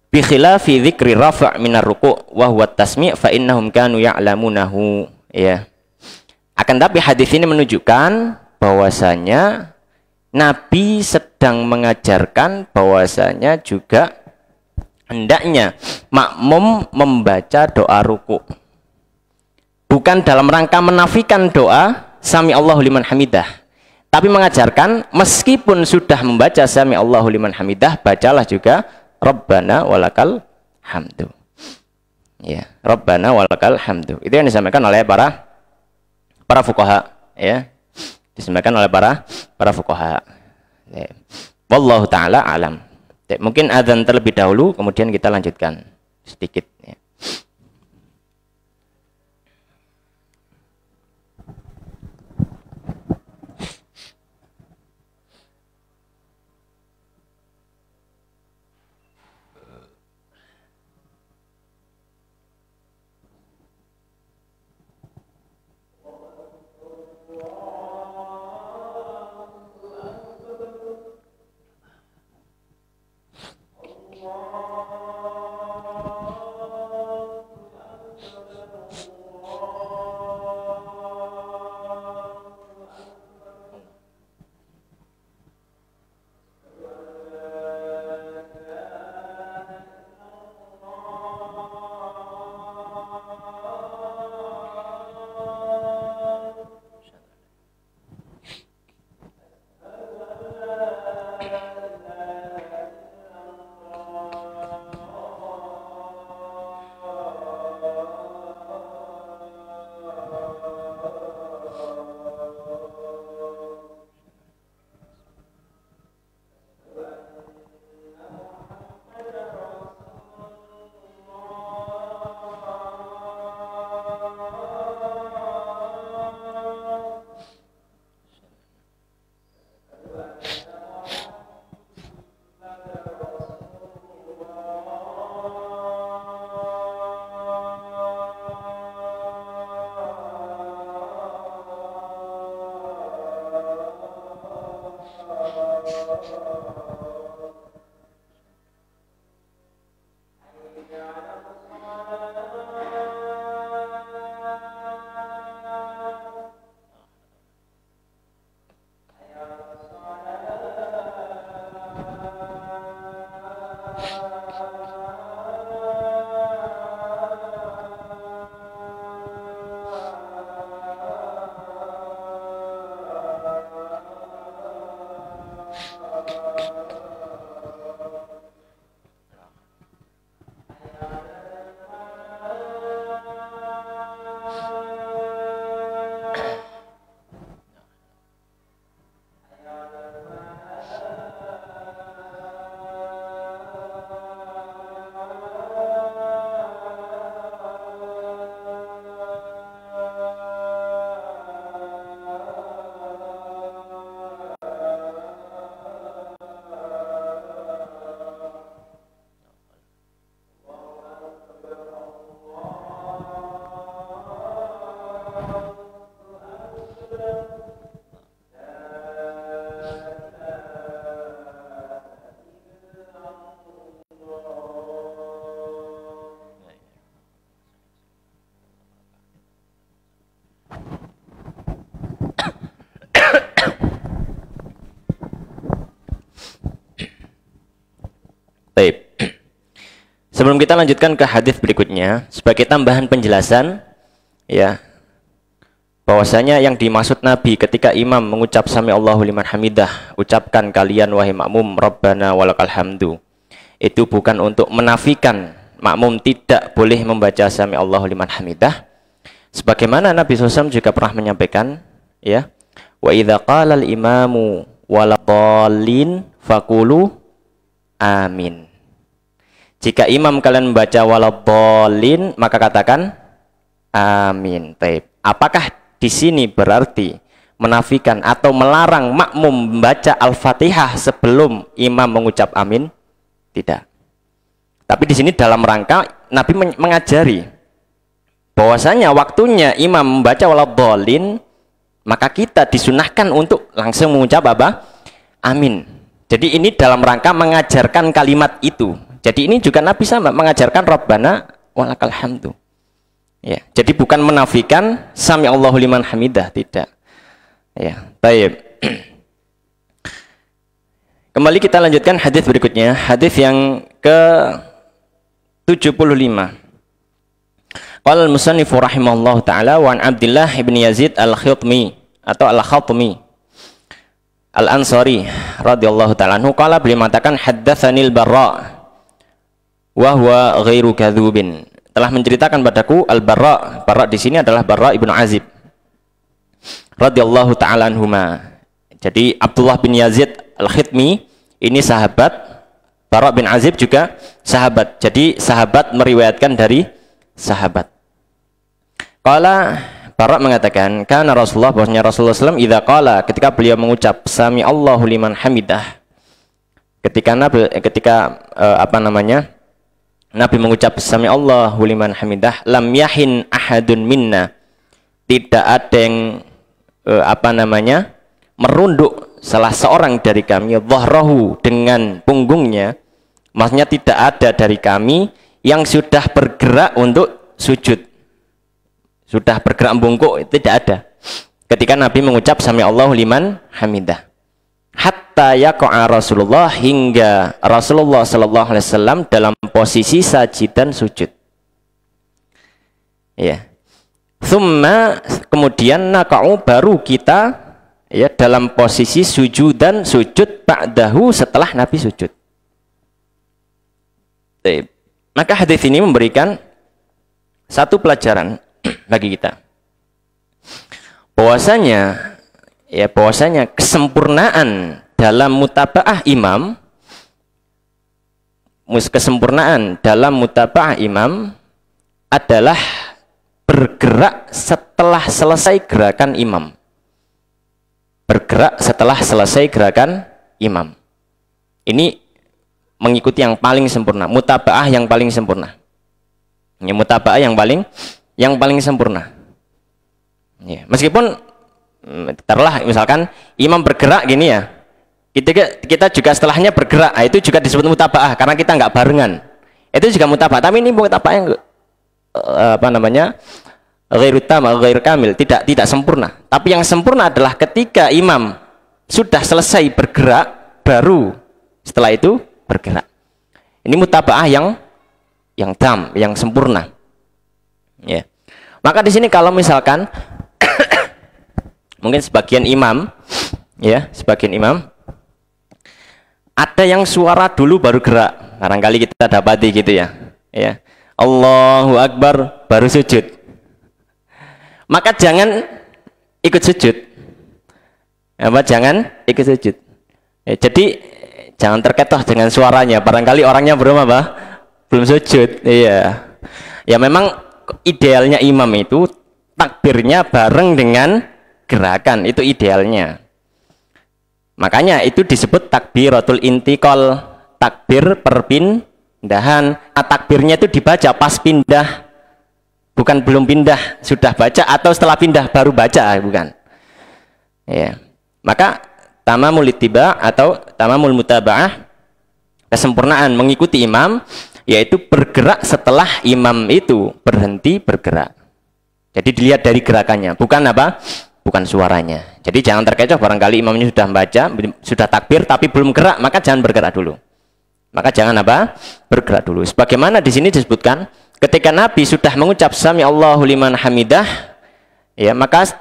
bi khilafi dzikri rafa' minar ruku' wa huwa tasmi' fa innahum kanu ya'lamunahu. Ya. Akan tetapi hadis ini menunjukkan bahwasanya Nabi sedang mengajarkan bahwasanya juga hendaknya makmum membaca doa ruku'. Bukan dalam rangka menafikan doa sami Allahu liman hamidah, tapi mengajarkan meskipun sudah membaca sami Allahu liman hamidah, bacalah juga Rabbana walakal hamdu. Ya, Rabbana walakal hamdu. Itu yang disampaikan oleh para fuqaha, ya. Disampaikan oleh para fuqaha. Ya. Wallahu taala alam. Ya, mungkin adzan terlebih dahulu kemudian kita lanjutkan sedikit, ya. Baik. Sebelum kita lanjutkan ke hadis berikutnya, sebagai tambahan penjelasan, ya, bahwasanya yang dimaksud Nabi ketika imam mengucap sami Allahu liman hamidah, ucapkan kalian wahai makmum Rabbana walakal hamdu, itu bukan untuk menafikan makmum tidak boleh membaca sami Allahu liman hamidah. Sebagaimana Nabi SAW juga pernah menyampaikan, ya, wa idza qala al imamu waladhdallin faqulu amin. Jika imam kalian membaca waladhdallin, maka katakan amin. Baik. Apakah di sini berarti menafikan atau melarang makmum membaca Al-Fatihah sebelum imam mengucap amin? Tidak. Tapi di sini dalam rangka Nabi mengajari bahwasanya waktunya imam membaca waladhdallin, maka kita disunahkan untuk langsung mengucap apa? Amin. Jadi ini dalam rangka mengajarkan kalimat itu. Jadi ini juga Nabi sama mengajarkan Rabbana walakal hamdu. Ya, jadi bukan menafikan sami Allahu liman hamidah, tidak. Ya, baik. Kembali kita lanjutkan hadis berikutnya, hadis yang ke-75. Qala al-musannif rahimahullahu taala wa an Abdullah bin Yazid al-Khitmi atau al-Khatmi Al-Ansari radhiyallahu taala anhu qala, beliau mengatakan haddatsanil Barra wa huwa ghairu kadzubin, telah menceritakan padaku Al-Barra. Barra di sini adalah Barra ibnu Azib radhiyallahu taala anhuma. Jadi Abdullah bin Yazid Al-Khitmi ini sahabat, Barra bin Azib juga sahabat. Jadi sahabat meriwayatkan dari sahabat. Qala, Barra mengatakan, kana Rasulullah, bahwasanya Rasulullah SAW idza qala, ketika beliau mengucap sami Allahu liman hamidah, ketika Nabi mengucap sami Allahu liman hamidah, lam yahin ahadun minna, tidak ada yang merunduk salah seorang dari kami dhahrahu, dengan punggungnya, maksudnya tidak ada dari kami yang sudah bergerak untuk sujud, sudah bergerak bungkuk, tidak ada ketika Nabi mengucap sami Allahu liman hamidah. Hatta yaqa'a Rasulullah, hingga Rasulullah sallallahu alaihi wasallam dalam posisi sajid dan sujud. Ya. Thumma, kemudian naqa'u, baru kita ya dalam posisi sujud dan sujud ba'dahu, setelah Nabi sujud. Maka hadis ini memberikan satu pelajaran bagi kita. Bahwasanya kesempurnaan dalam mutaba'ah imam, adalah bergerak setelah selesai gerakan imam. Bergerak setelah selesai gerakan imam. Ini mengikuti yang paling sempurna, mutaba'ah yang paling sempurna. Ini mutaba'ah yang paling sempurna. Ya, meskipun taruhlah misalkan imam bergerak gini ya, Kita juga setelahnya bergerak, nah, itu juga disebut mutaba'ah karena kita nggak barengan. Itu juga mutaba'ah, tapi ini mutaba'ah yang ghairu tam, ghairu kamil, tidak sempurna. Tapi yang sempurna adalah ketika imam sudah selesai bergerak, baru setelah itu bergerak. Ini mutaba'ah yang tam, yang sempurna. Ya. Maka di sini kalau misalkan mungkin sebagian imam ada yang suara dulu baru gerak, barangkali kita dapati gitu ya. Allahu Akbar baru sujud, maka jangan ikut sujud. Jangan ikut sujud. Jadi jangan terketoh dengan suaranya, barangkali orangnya belum sujud. Ya memang idealnya imam itu takbirnya bareng dengan gerakan, itu idealnya. Makanya itu disebut takbiratul intiqal, takbir perpindahan. Takbirnya itu dibaca pas pindah, bukan belum pindah sudah baca, atau setelah pindah baru baca, bukan. Ya. Maka tamamul ittiba atau tamamul mutaba'ah, kesempurnaan mengikuti imam, yaitu bergerak setelah imam itu berhenti bergerak. Jadi dilihat dari gerakannya, bukan suaranya. Jadi jangan terkecoh, barangkali imamnya sudah membaca, sudah takbir tapi belum gerak, maka jangan bergerak dulu. Bergerak dulu. Sebagaimana di sini disebutkan, ketika Nabi sudah mengucap sami Allahu liman hamidah, ya, maka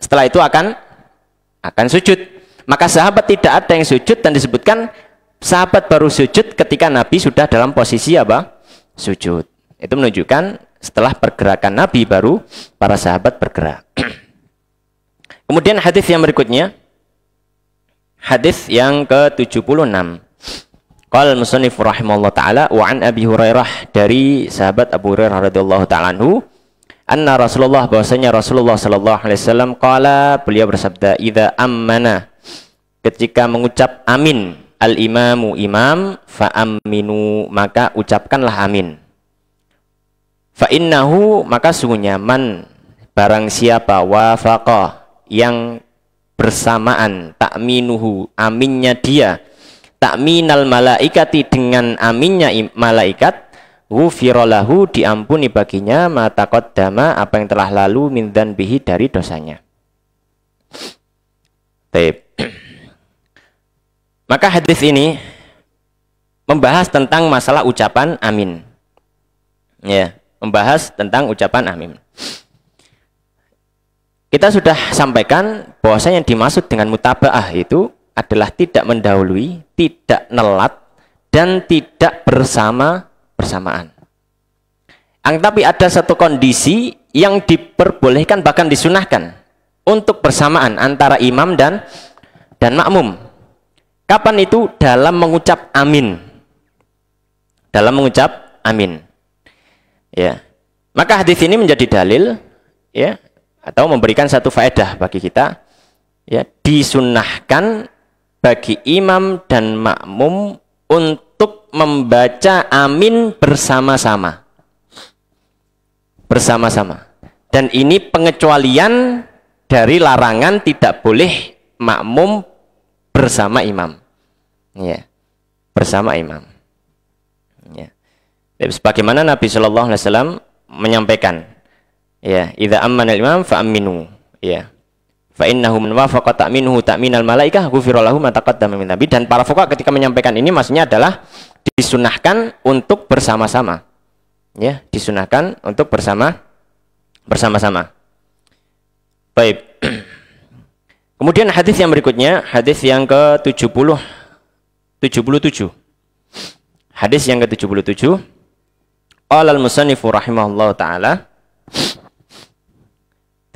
setelah itu akan sujud. Maka sahabat tidak ada yang sujud, dan disebutkan sahabat baru sujud ketika Nabi sudah dalam posisi sujud. Itu menunjukkan setelah pergerakan Nabi baru para sahabat bergerak. Kemudian hadis yang berikutnya, hadis yang ke-76. Qala al-musannif rahimahullah taala wa an Abi Hurairah, dari sahabat Abu Hurairah radhiyallahu taala anhu, anna Rasulullah, bahwasanya Rasulullah sallallahu alaihi wasallam qala, beliau bersabda, idza ammana, ketika mengucap amin al-imamu imam, fa aminu, maka ucapkanlah amin. Fa innahu, maka sungguhnya, man, barang siapa, wafaqah, yang bersamaan, takminuhu, aminnya dia, takminal malaikati, dengan aminnya malaikat, ghufiralahu, diampuni baginya, ma taqaddama, apa yang telah lalu, min dzanbihi, dari dosanya. Baik. Maka hadis ini membahas tentang masalah ucapan amin. Ya, membahas tentang ucapan amin. Kita sudah sampaikan bahwasanya yang dimaksud dengan mutaba'ah itu adalah tidak mendahului, tidak nelat, dan tidak bersamaan. Tapi ada satu kondisi yang diperbolehkan, bahkan disunahkan untuk bersamaan antara imam dan makmum. Kapan itu? Dalam mengucap amin. Dalam mengucap amin. Ya. Maka hadis ini menjadi dalil, ya, atau memberikan satu faedah bagi kita, ya, disunnahkan bagi imam dan makmum untuk membaca amin bersama-sama. Dan ini pengecualian dari larangan tidak boleh makmum bersama imam. Ya, bersama imam. Ya. Sebagaimana Nabi Shallallahu Alaihi Wasallam menyampaikan, ya, idza ammana al-imam fa aminu, ya, fa innahu man wafaqa ta'minuhu ta'minal malaikah ghufira lahu ma taqaddama min dhanbi. Dan para fuqaha ketika menyampaikan ini maksudnya adalah disunahkan untuk bersama-sama, ya, disunahkan untuk bersama-sama. Baik. Kemudian hadis yang berikutnya, hadis yang ke-77. Hadis yang ke-77. Qala al-musannifu rahimahullahu taala.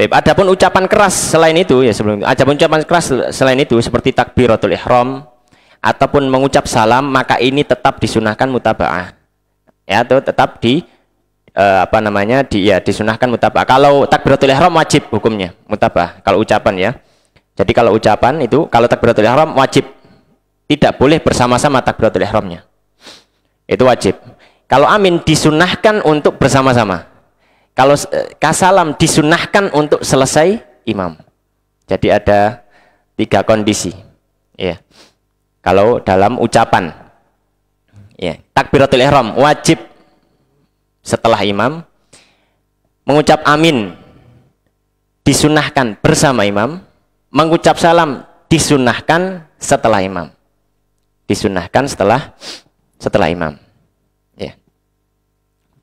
Adapun ucapan keras selain itu, ya, sebelum itu, adapun ucapan keras selain itu seperti takbiratul ihram ataupun mengucap salam, maka ini tetap disunahkan mutaba'ah. Ya, itu tetap disunahkan mutaba'ah. Kalau takbiratul ihram wajib hukumnya mutaba'ah kalau ucapan, ya. Jadi kalau ucapan itu, kalau takbiratul ihram wajib, tidak boleh bersama-sama takbiratul ihramnya. Itu wajib. Kalau amin disunahkan untuk bersama-sama. Kalau kasalam disunahkan untuk selesai imam. Jadi ada 3 kondisi. Ya. Kalau dalam ucapan, ya, takbiratul ihram wajib setelah imam, mengucap amin disunahkan bersama imam, mengucap salam disunahkan setelah imam, disunahkan setelah imam. Ya.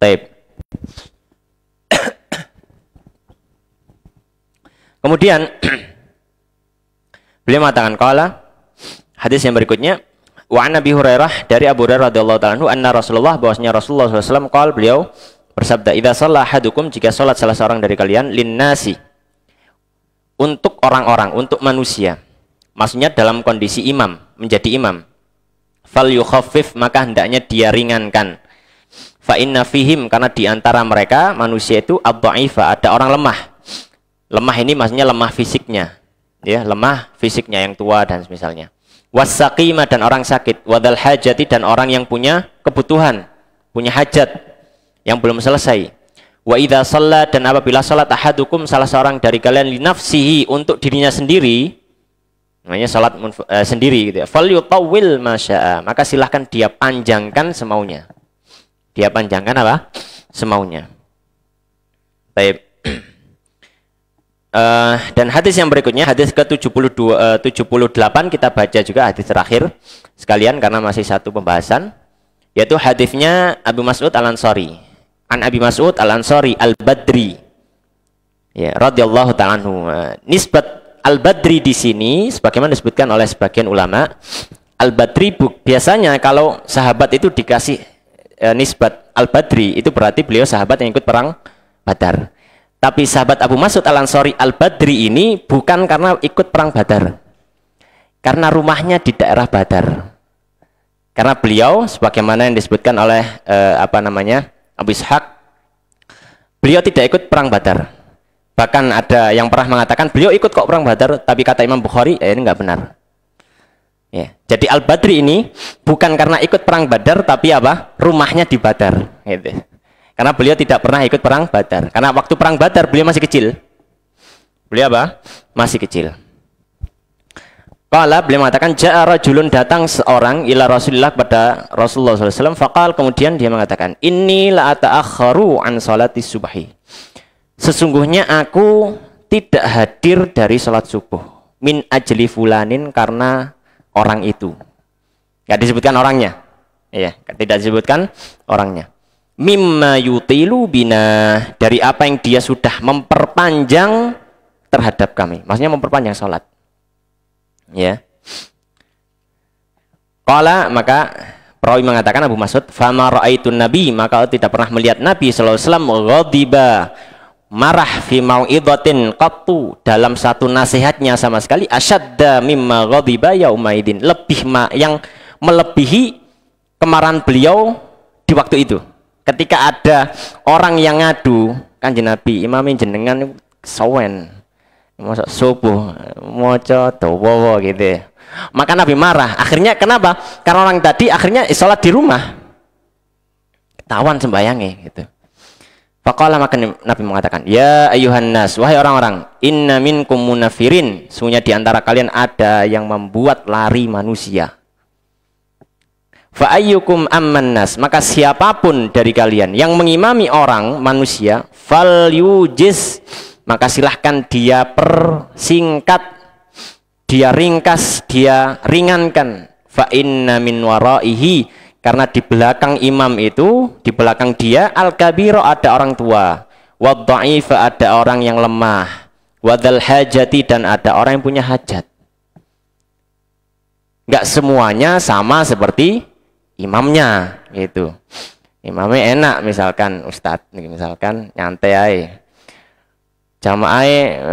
Baik. Kemudian beliau mengatakan qala, hadis yang berikutnya, wa an Abi Hurairah, dari Abu Hurairah radhiyallahu ta'ala anhu, anna Rasulullah, bahwasanya Rasulullah SAW qala, beliau bersabda, idza shalla ahadukum, jika salat salah seorang dari kalian, linnasi, untuk orang-orang, untuk manusia, maksudnya dalam kondisi imam, menjadi imam, fal yukhaffif, maka hendaknya dia ringankan, fa inna fihim, karena di antara mereka manusia itu ad-dha'ifa, ada orang lemah. Lemah ini maksudnya lemah fisiknya, ya, lemah fisiknya, yang tua dan semisalnya. Was-saqima, dan orang sakit, wadal hajati, dan orang yang punya kebutuhan, punya hajat yang belum selesai. Wa idza shalla, dan apabila salat ahadukum, salah seorang dari kalian, li nafsihi, untuk dirinya sendiri, namanya salat sendiri gitu ya. Falyutawwil ma syaa, maka silahkan dia panjangkan semaunya. Dia panjangkan apa? Semaunya. Baik. Dan hadis yang berikutnya, hadis ke-78, kita baca juga hadis terakhir sekalian karena masih satu pembahasan, yaitu hadisnya Abu Mas'ud Al-Ansari. An Abi Mas'ud Al-Ansari Al-Badri, ya, radhiyallahu ta'ala anhu. Nisbat Al-Badri di sini sebagaimana disebutkan oleh sebagian ulama, Al-Badri biasanya kalau sahabat itu dikasih nisbat Al-Badri, itu berarti beliau sahabat yang ikut perang Badar. Tapi sahabat Abu Mas'ud Al-Ansari Al-Badri ini bukan karena ikut perang Badar, karena rumahnya di daerah Badar. Karena beliau, sebagaimana yang disebutkan oleh Abu Ishaq, beliau tidak ikut perang Badar. Bahkan ada yang pernah mengatakan beliau ikut kok perang Badar, tapi kata Imam Bukhari, ini nggak benar. Ya, jadi Al-Badri ini bukan karena ikut perang Badar, tapi apa? Rumahnya di Badar. Gitu. Karena beliau tidak pernah ikut perang Badar. Karena waktu perang Badar beliau masih kecil. Beliau apa? Masih kecil. Qala, beliau mengatakan, ja'a rajulun, datang seorang ila Rasulillah, pada Rasulullah SAW. Faqal, kemudian dia mengatakan, inni la ata'akharu an salati subhi. Sesungguhnya aku tidak hadir dari salat subuh. Min ajli fulanin, karena orang itu. Tidak disebutkan orangnya. Iya, tidak disebutkan orangnya. Mimma yutilu bina, dari apa yang dia sudah memperpanjang terhadap kami. Maksudnya memperpanjang salat. Ya. Qala, maka perawi mengatakan Abu Mas'ud, fama ra'aitun nabi, maka tidak pernah melihat Nabi sallallahu alaihi wasallam ghadiba, marah, fi mau'idatin qattu, dalam satu nasihatnya sama sekali, asyadda mimma ghadiba yaumaidin, yang melebihi kemarahan beliau di waktu itu. Ketika ada orang yang ngadu, Kanjeng Nabi, imamnya jenengan sawen, masa subuh maca dawa gitu. Maka Nabi marah. Akhirnya kenapa? Karena orang tadi akhirnya sholat di rumah, ketahuan sembayangnya gitu. Faqala, maka Nabi mengatakan, ya ayuhan nas, wahai orang-orang, inna minkum munafirin, sesungguhnya di antara kalian ada yang membuat lari manusia. Fa ayyukum amman nas, maka siapapun dari kalian yang mengimami orang manusia, fal yujiz, maka silahkan dia persingkat, dia ringkas, dia ringankan. Fa inna min waraihi, karena di belakang imam itu, di belakang dia, al-kabiro, ada orang tua, wad-dha'ifa, ada orang yang lemah, wadal hajati, dan ada orang yang punya hajat. Enggak semuanya sama seperti imamnya gitu. Imamnya enak, misalkan Ustadz, misalkan nyantai aja, jamaah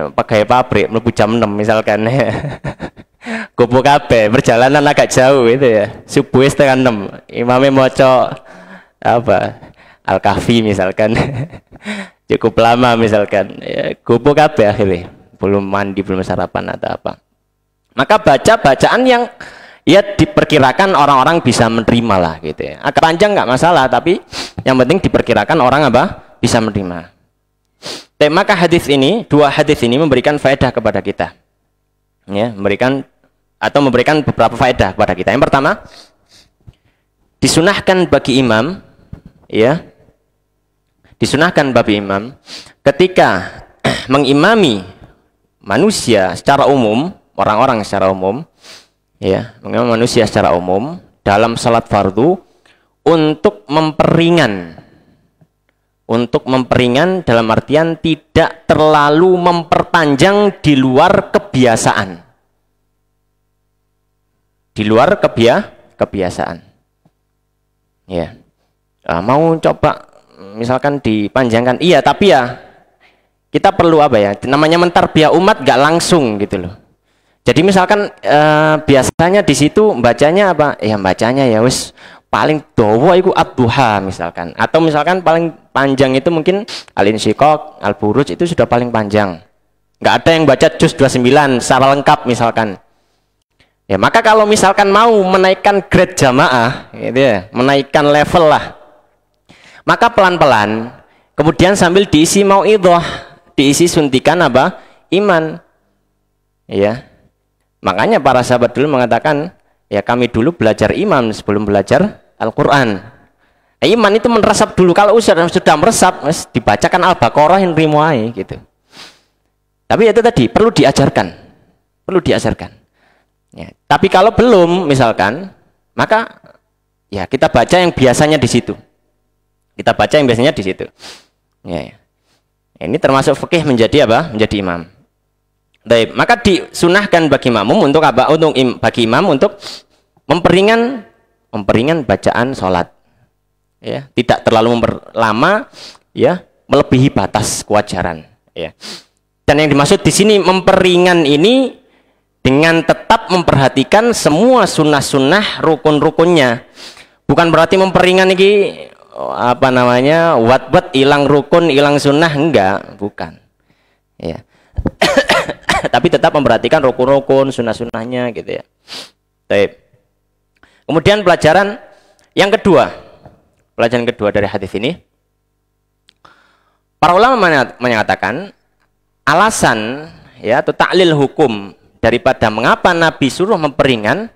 pakai pabrik mlebu jam 6 misalkan. Gopo kabeh, perjalanan agak jauh itu ya, subuh setengah 6, imamnya maca apa, Al-Kahfi misalkan. Cukup lama misalkan, ya, gopo kabeh akhirnya, belum mandi, belum sarapan atau apa. Maka baca bacaan yang ya diperkirakan orang-orang bisa menerima lah gitu ya. Agak panjang nggak masalah, tapi yang penting diperkirakan orang apa? Bisa menerima. Maka hadis ini, dua hadis ini memberikan faedah kepada kita. Ya, memberikan atau memberikan beberapa faedah kepada kita. Yang pertama, disunahkan bagi imam, ya, disunahkan bagi imam ketika mengimami manusia secara umum, orang-orang secara umum, ya, mengimami manusia secara umum dalam salat fardu untuk memperingan dalam artian tidak terlalu memperpanjang di luar kebiasaan. Di luar kebiasaan. Ya. Mau coba misalkan dipanjangkan. Iya, tapi ya kita perlu apa ya? Namanya mentarbiyah umat gak langsung gitu loh. Jadi misalkan biasanya di situ bacanya apa? Ya bacanya ya wis paling dawa itu ad-duha misalkan. Atau misalkan paling panjang itu mungkin al-insyiqaq, al-buruj itu sudah paling panjang. Nggak ada yang baca juz 29 secara lengkap misalkan. Ya, maka kalau misalkan mau menaikkan grade jamaah, gitu ya, menaikkan level lah, maka pelan-pelan, kemudian sambil diisi mauidhah, diisi suntikan apa? Iman. Ya, makanya para sahabat dulu mengatakan, ya kami dulu belajar imam sebelum belajar Al-Quran. Iman itu meresap dulu. Kalau sudah meresap, dibacakan Al-Baqarah yang rimuai gitu. Tapi itu tadi perlu diajarkan, perlu diajarkan. Ya, tapi kalau belum misalkan, maka ya kita baca yang biasanya di situ. Kita baca yang biasanya di situ. Ya, ya. Ini termasuk fikih menjadi apa? Menjadi imam. Baik, maka disunahkan bagi makmum untuk apa? Bagi imam untuk memperingan bacaan sholat. Ya, tidak terlalu lama, ya, melebihi batas kewajaran. Ya. Dan yang dimaksud di sini memperingan ini dengan tetap memperhatikan semua sunnah-sunnah rukun-rukunnya. Bukan berarti memperingan ini apa namanya wat hilang rukun, hilang sunnah, enggak, bukan. Ya. Tapi tetap memperhatikan rukun-rukun, sunnah-sunnahnya gitu ya. Baik. Kemudian pelajaran yang kedua, pelajaran kedua dari hadis ini, para ulama menyatakan alasan ya atau taklil hukum daripada mengapa Nabi suruh memperingan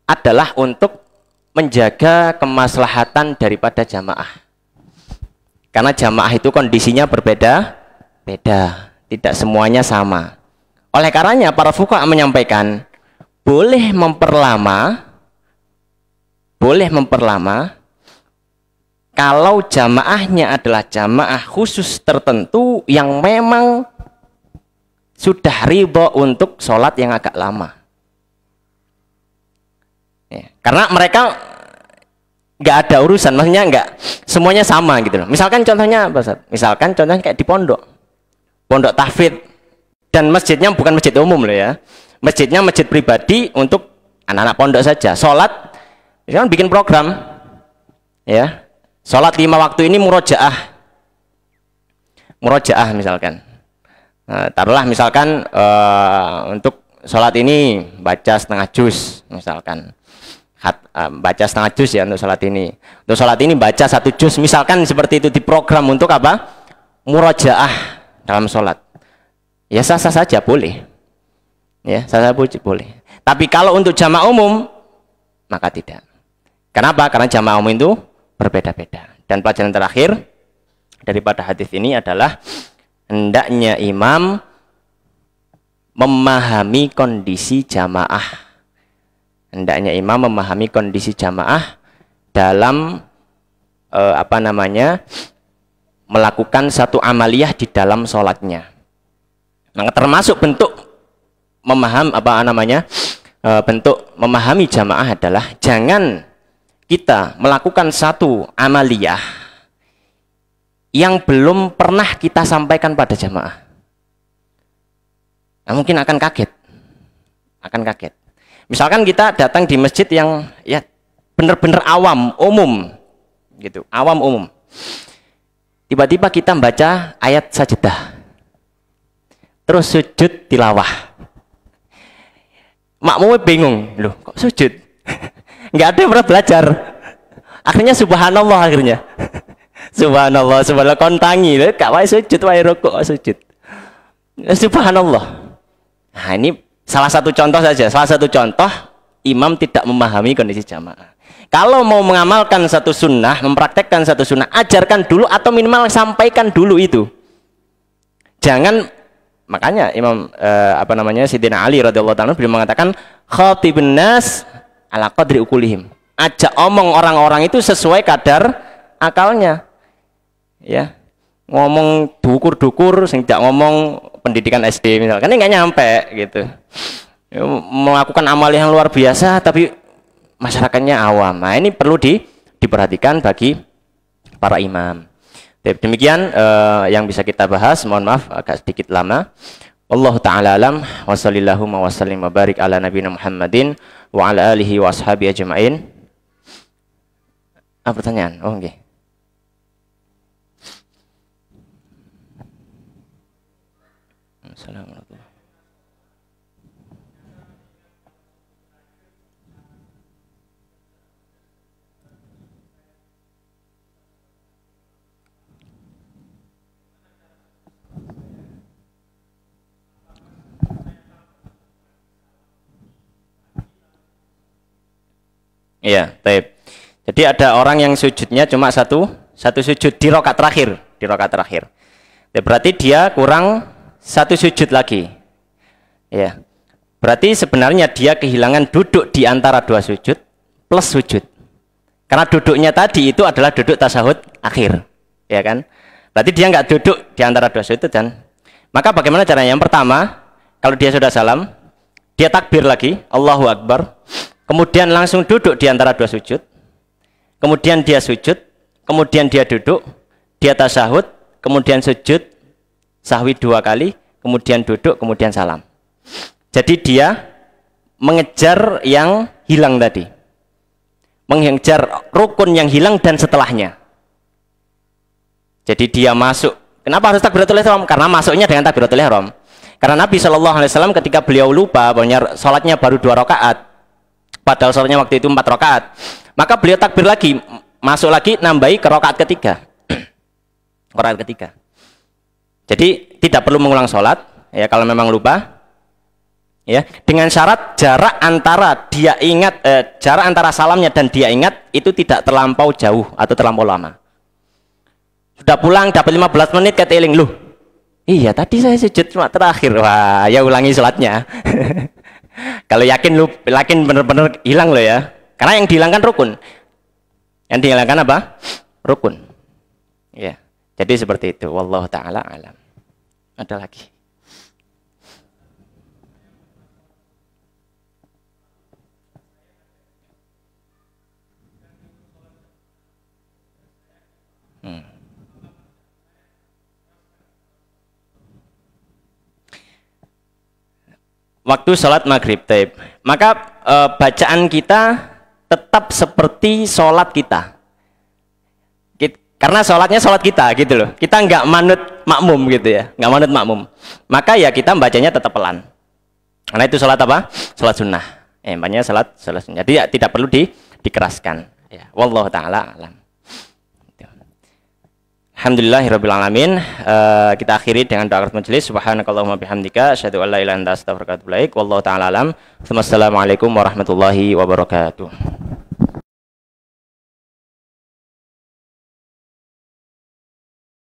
adalah untuk menjaga kemaslahatan daripada jamaah. Karena jamaah itu kondisinya berbeda-beda, tidak semuanya sama. Oleh karenanya para fuqaha menyampaikan boleh memperlama kalau jamaahnya adalah jamaah khusus tertentu yang memang sudah ridho untuk sholat yang agak lama. Ya, karena mereka nggak ada urusan, maksudnya nggak semuanya sama gitu loh. Misalkan contohnya apa, Ustaz? Misalkan contohnya kayak di pondok tahfidz, dan masjidnya bukan masjid umum loh ya. Masjidnya masjid pribadi untuk anak-anak pondok saja. Sholat, misalkan bikin program, ya. Sholat 5 waktu ini murojaah misalkan. Nah, taruhlah misalkan untuk sholat ini baca setengah juz misalkan, baca setengah juz ya untuk sholat ini. Untuk sholat ini baca 1 juz misalkan, seperti itu diprogram untuk apa? Murojaah dalam sholat. Ya sah-sah saja boleh. Ya sah-sah boleh. Tapi kalau untuk jamaah umum maka tidak. Kenapa? Karena jamaah umum itu berbeda-beda. Dan pelajaran terakhir daripada hadis ini adalah hendaknya imam memahami kondisi jamaah. Hendaknya imam memahami kondisi jamaah dalam melakukan satu amaliyah di dalam sholatnya. Nah, termasuk bentuk memahami jamaah adalah jangan kita melakukan satu amaliyah yang belum pernah kita sampaikan pada jamaah. Nah, mungkin akan kaget. Misalkan kita datang di masjid yang ya benar-benar awam, umum gitu, awam umum. Tiba-tiba kita membaca ayat sajadah. Terus sujud tilawah. Makmumnya bingung, loh kok sujud? Nggak ada yang pernah belajar. Akhirnya subhanallah akhirnya. Subhanallah kontangi, gak wae sujud wae rukuk sujud. Subhanallah. Nah, ini Salah satu contoh saja, salah satu contoh imam tidak memahami kondisi jamaah. Kalau mau mengamalkan satu sunnah, mempraktekkan satu sunnah, ajarkan dulu atau minimal sampaikan dulu itu. Jangan, makanya Imam Sayyidina Ali radhiyallahu ta'ala beliau mengatakan khatibun nas ala qadri ukulihim. Ajak omong orang-orang itu sesuai kadar akalnya. Ya. Ngomong dukur-dukur sing tidak ngomong pendidikan SD misalkan, ini nggak nyampe gitu. Melakukan amal yang luar biasa tapi masyarakatnya awam. Nah, ini perlu diperhatikan bagi para imam. Demikian yang bisa kita bahas. Mohon maaf agak sedikit lama. Wallahu ta'ala alam wa sallallahu wa sallim wa barik ala nabiyina Muhammadin wa ala alihi wa ashabihi ajma'in. Pertanyaan? Oh, oke. Assalamualaikum. Iya, baik. Jadi ada orang yang sujudnya cuma satu sujud di rakaat terakhir. Ya, berarti dia kurang satu sujud lagi. Ya. Berarti sebenarnya dia kehilangan duduk di antara dua sujud plus sujud. Karena duduknya tadi itu adalah duduk tasyahud akhir, ya kan? Berarti dia nggak duduk di antara dua sujud dan maka bagaimana caranya? Yang pertama, kalau dia sudah salam, dia takbir lagi, Allahu Akbar. Kemudian langsung duduk di antara dua sujud. Kemudian dia sujud, kemudian dia duduk, dia tasyahud, kemudian sujud sahwi 2 kali, kemudian duduk, kemudian salam. Jadi dia mengejar yang hilang tadi. Mengejar rukun yang hilang dan setelahnya. Jadi dia masuk. Kenapa harus takbiratul ihram? Karena masuknya dengan takbiratul ihram. Karena Nabi SAW ketika beliau lupa bahwa sholatnya baru 2 rakaat, padahal sholatnya waktu itu 4 rakaat, maka beliau takbir lagi, masuk lagi, nambahi ke rakaat ketiga. Rakaat ketiga. Jadi tidak perlu mengulang sholat, ya kalau memang lupa, ya dengan syarat jarak antara dia ingat, jarak antara salamnya dan dia ingat itu tidak terlampau jauh atau terlampau lama. Sudah pulang dapat 15 menit keteling, loh, iya tadi saya sujud cuma terakhir, wah ya ulangi sholatnya. Kalau yakin benar-benar hilang loh ya, karena yang dihilangkan rukun, yang dihilangkan apa? Rukun. Ya, jadi seperti itu. Wallahu ta'ala alam. Ada lagi? Waktu sholat maghrib, taib. Maka bacaan kita tetap seperti sholat kita. Karena sholatnya sholat kita gitu loh. Kita nggak manut makmum gitu ya, nggak manut makmum. Maka ya kita bacanya tetap pelan. Karena itu sholat apa? Sholat sunnah. Makanya sholat sunnah. Jadi ya, tidak perlu dikeraskan. Ya, wallahu ta'ala alam. Alhamdulillahirrabbilalamin. Kita akhiri dengan doa kafarat majelis. Subhanakallahumma bihamdika asyhadu an la ilaha illa anta astaghfiruka wa atubu ilaik. Wallahu ta'ala alam. Wassalamualaikum warahmatullahi wabarakatuh.